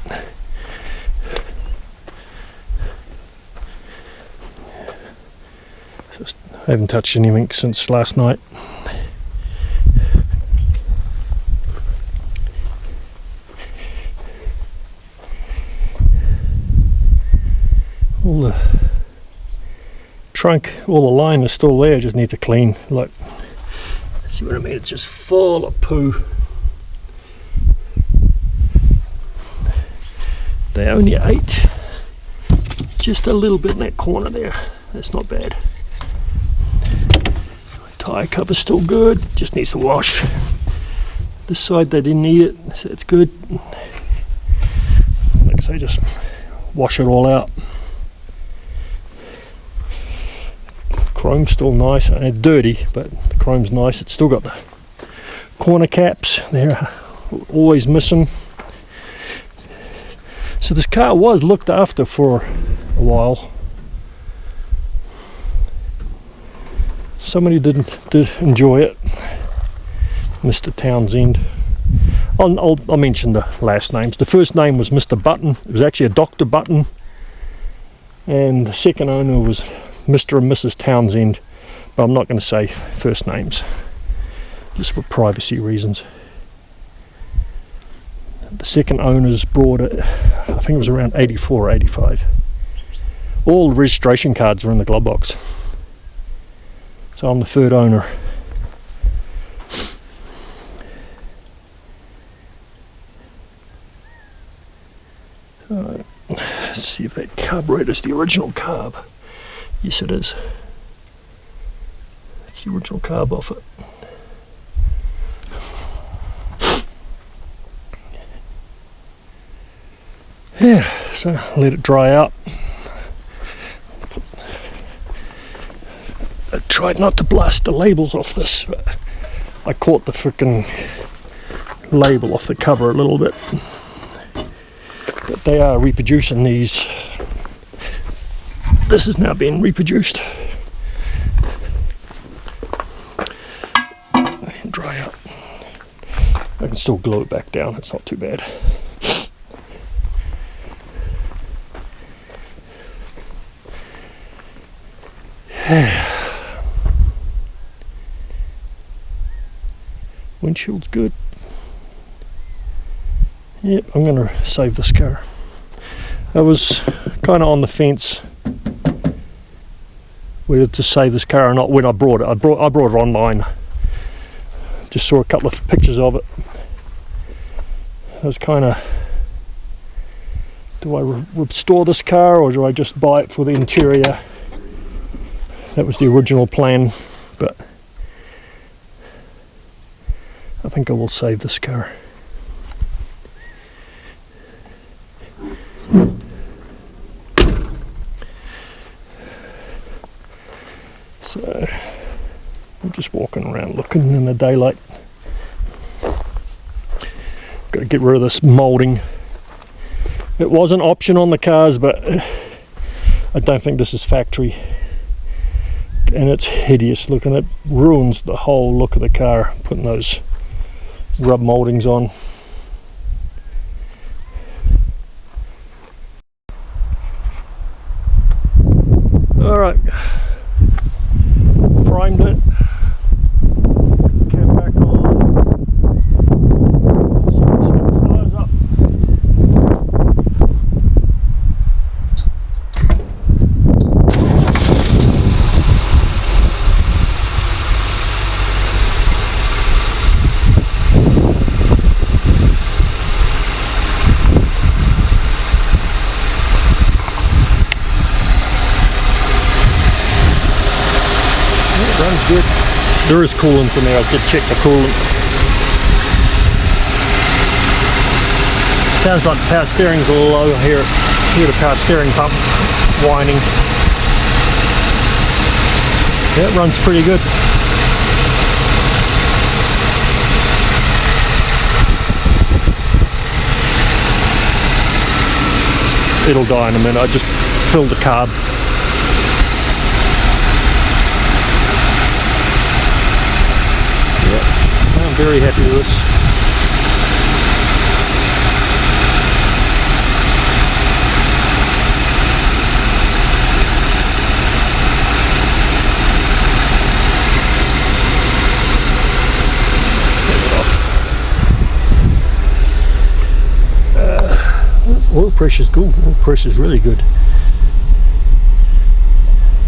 I haven't touched anything since last night. All the trunk, all the line is still there, just needs a clean. Look, see what I mean? It's just full of poo. They only ate just a little bit in that corner there. That's not bad. Tyre cover's still good, just needs to wash. This side they didn't eat it, so it's good. Like I say, just wash it all out. Chrome's still nice, and it's dirty, but the chrome's nice. It's still got the corner caps, they're always missing. So this car was looked after for a while. Somebody did enjoy it, Mr. Townsend. I'll mention the last names. The first name was Mr. Button. It was actually a Dr. Button, and the second owner was Mr. and Mrs. Townsend, but I'm not going to say first names, just for privacy reasons. The second owners brought it, I think it was around 84 or 85. All the registration cards are in the glove box. So I'm the third owner. Let's see if that carburetor is the original carb. Yes, it is. It's the original carb off it. Yeah, so let it dry out. I tried not to blast the labels off this, but I caught the frickin' label off the cover a little bit. But they are reproducing these. This is now being reproduced. Dry out. I can still glue it back down, it's not too bad. Windshield's good. Yep, I'm going to save this car. I was kind of on the fence whether to save this car or not when I brought it. I brought it online. Just saw a couple of pictures of it. I was kind of, do I restore this car or do I just buy it for the interior? That was the original plan, but I think I will save this car. So I'm just walking around looking in the daylight. Got to get rid of this moulding. It was an option on the cars, but I don't think this is factory. And it's hideous looking. It ruins the whole look of the car, putting those rub mouldings on. Alright, primed it, cam back on, so let's get the fires up. Runs good. There is coolant in there. I did check the coolant. Sounds like the power steering's a little low here. Hear the power steering pump whining. Yeah, it runs pretty good. It'll die in a minute. I just filled the carb. very happy with this. Oil pressure's good. Oil pressure's really good.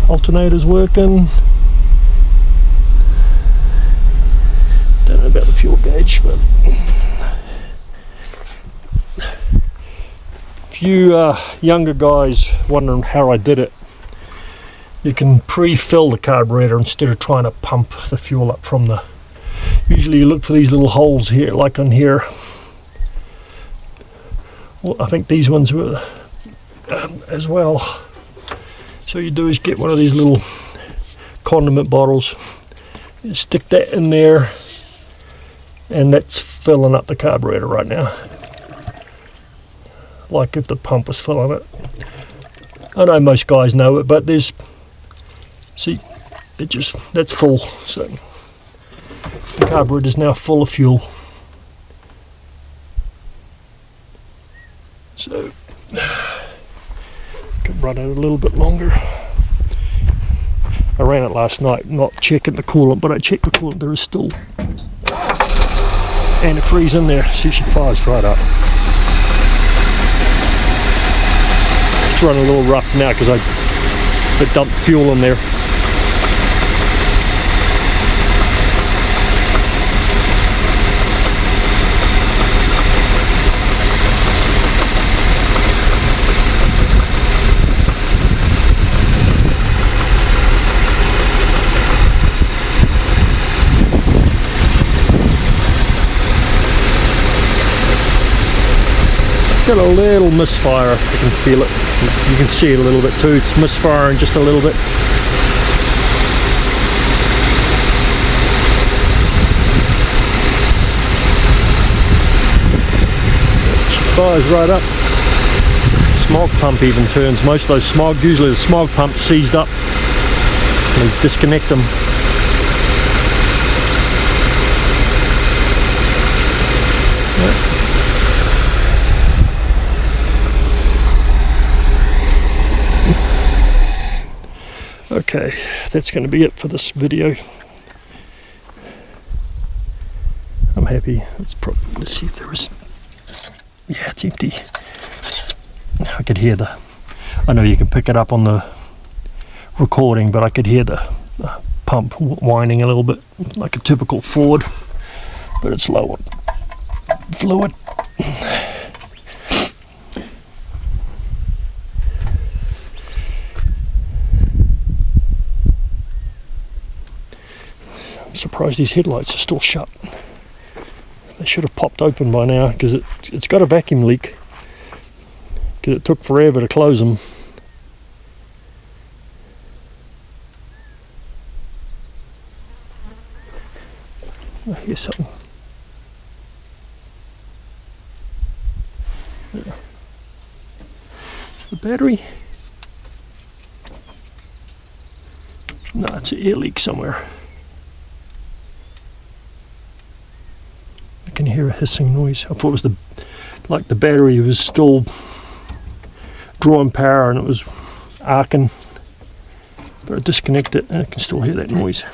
Alternator's working. Don't know about the fuel gauge, but if you younger guys wondering how I did it, you can pre-fill the carburetor instead of trying to pump the fuel up from the. Usually you look for these little holes here, like on here. Well, I think these ones were as well. So you do is get one of these little condiment bottles, you stick that in there, and that's filling up the carburetor right now, like if the pump was filling it. I know most guys know it, but there's, see, that's full, so the carburetor is now full of fuel. So can run it a little bit longer. I ran it last night, not checking the coolant, but I checked the coolant. There is still antifreeze in there. See, she fires right up. It's running a little rough now because I dumped fuel in there. Got a little misfire, I can feel it. You can see it a little bit too. It's misfiring just a little bit. She fires right up. Smog pump even turns. Most of those smog, usually the smog pump's seized up. They disconnect them. Okay, that's going to be it for this video. I'm happy. Let's see if there is. Yeah, it's empty. I could hear I know you can pick it up on the recording, but I could hear the pump whining a little bit, like a typical Ford, but it's low on fluid. Surprised these headlights are still shut. They should have popped open by now because it's got a vacuum leak, because it took forever to close them. I hear something. There. The battery? No, it's an air leak somewhere. I can hear a hissing noise. I thought it was like the battery was still drawing power and it was arcing, but I disconnect it and I can still hear that noise.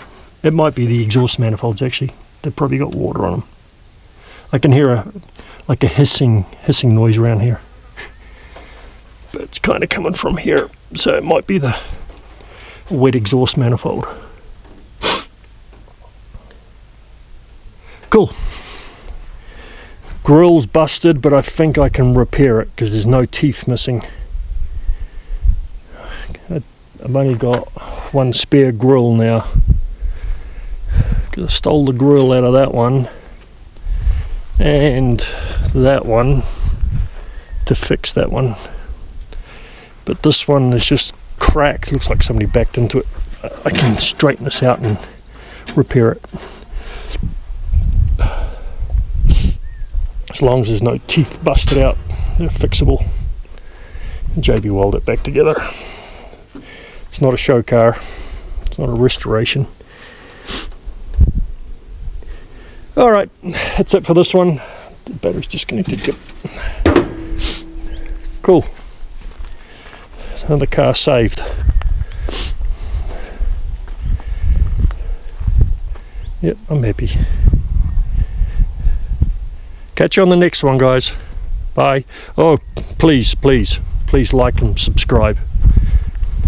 It might be the exhaust manifolds actually. They've probably got water on them. I can hear like a hissing noise around here, but it's kind of coming from here, so it might be the wet exhaust manifold. Cool. Grill's busted, but I think I can repair it because there's no teeth missing. I've only got one spare grill now because I stole the grill out of that one and that one to fix that one. But this one is just cracked. Looks like somebody backed into it. I can straighten this out and repair it. As long as there's no teeth busted out, they're fixable. JB weld it back together. It's not a show car. It's not a restoration. Alright, that's it for this one. The battery's disconnected. Yep. Cool. Another car saved. Yep, I'm happy. Catch you on the next one, guys. Bye. Oh, please like and subscribe.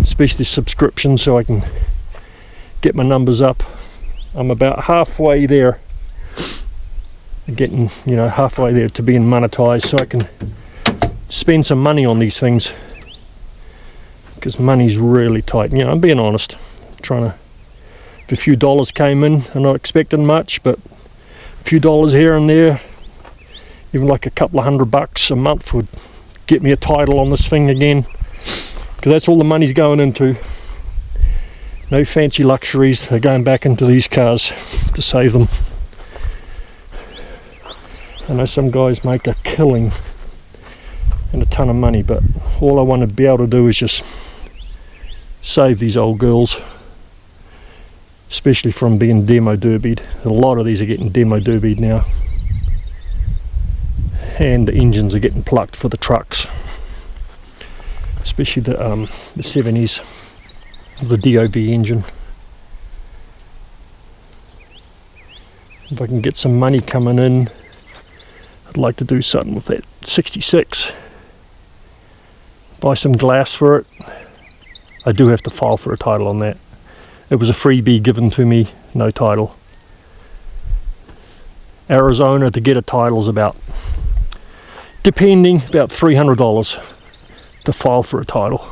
Especially subscriptions, so I can get my numbers up. I'm about halfway there. Getting, halfway there to being monetized, so I can spend some money on these things. Because money's really tight. I'm being honest. If a few dollars came in, I'm not expecting much, but a few dollars here and there, even like a couple of $100 a month would get me a title on this thing again. Because that's all the money's going into. No fancy luxuries. They're going back into these cars to save them. I know some guys make a killing and a ton of money, but all I want to be able to do is just save these old girls, especially from being demo derbied. A lot of these are getting demo derbied now, and the engines are getting plucked for the trucks, especially the 70s, the DOB engine. If I can get some money coming in, I'd like to do something with that 66. Buy some glass for it. I do have to file for a title on that. It was a freebie given to me, no title. Arizona, to get a title is about, depending, about $300 to file for a title.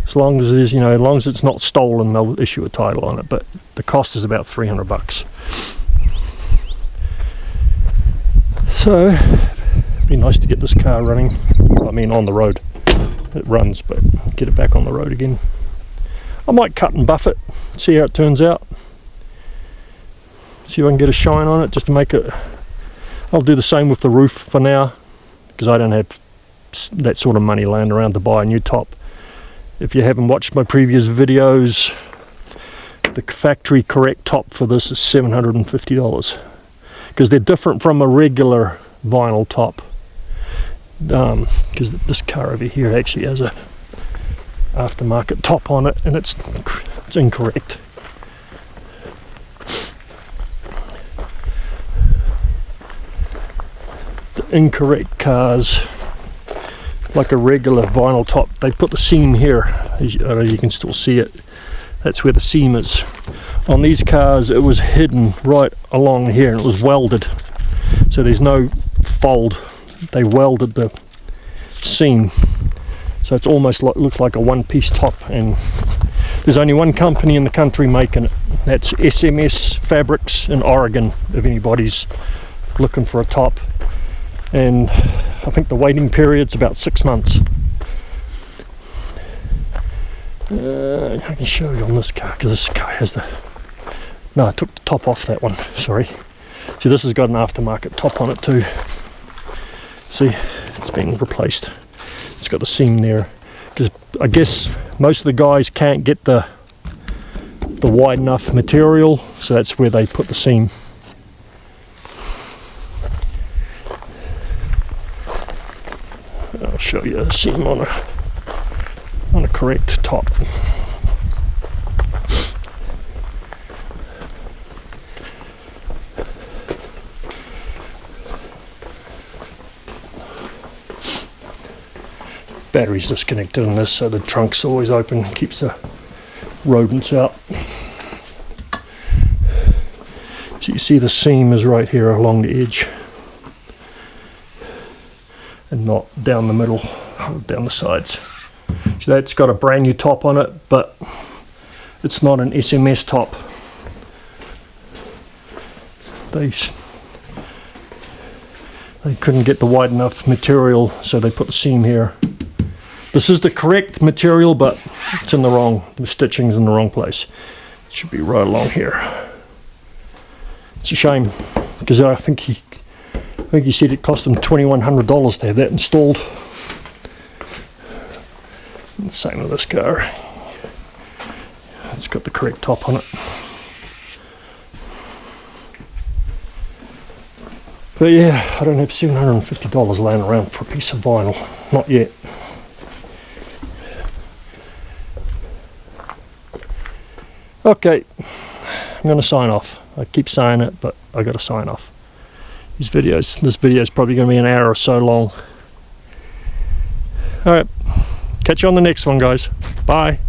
As long as it is, as long as it's not stolen, they'll issue a title on it, but the cost is about $300. So, it'd be nice to get this car running. I mean, on the road. It runs, but get it back on the road again. I might cut and buff it, see how it turns out. See if I can get a shine on it, just to make it. I'll do the same with the roof for now, because I don't have that sort of money laying around to buy a new top. If you haven't watched my previous videos, the factory correct top for this is $750. Because they're different from a regular vinyl top. Because this car over here actually has a aftermarket top on it, and it's incorrect. The incorrect cars, like a regular vinyl top, they put the seam here. As you can still see it. That's where the seam is. On these cars it was hidden right along here, and it was welded, so there's no fold. They welded the seam, so it's almost like, looks like a one-piece top, and there's only one company in the country making it. That's SMS Fabrics in Oregon, if anybody's looking for a top, and I think the waiting period's about 6 months. I can show you on this car, because this car has the... No, I took the top off that one, sorry. See, this has got an aftermarket top on it too. See, it's been replaced. It's got the seam there. Because I guess most of the guys can't get the wide enough material, so that's where they put the seam. I'll show you a seam on a correct top. Battery's disconnected in this, so the trunk's always open, keeps the rodents out. So you see the seam is right here along the edge, and not down the middle, or down the sides. So that's got a brand new top on it, but it's not an SMS top. They couldn't get the wide enough material, so they put the seam here. This is the correct material, but it's in the wrong, the stitching's in the wrong place. It should be right along here. It's a shame, because I think he said it cost him $2,100 to have that installed. And same with this car. It's got the correct top on it. But yeah, I don't have $750 laying around for a piece of vinyl. Not yet. Okay, I'm going to sign off. I keep saying it, but I got to sign off. This video is probably going to be an hour or so long. Alright, catch you on the next one, guys. Bye.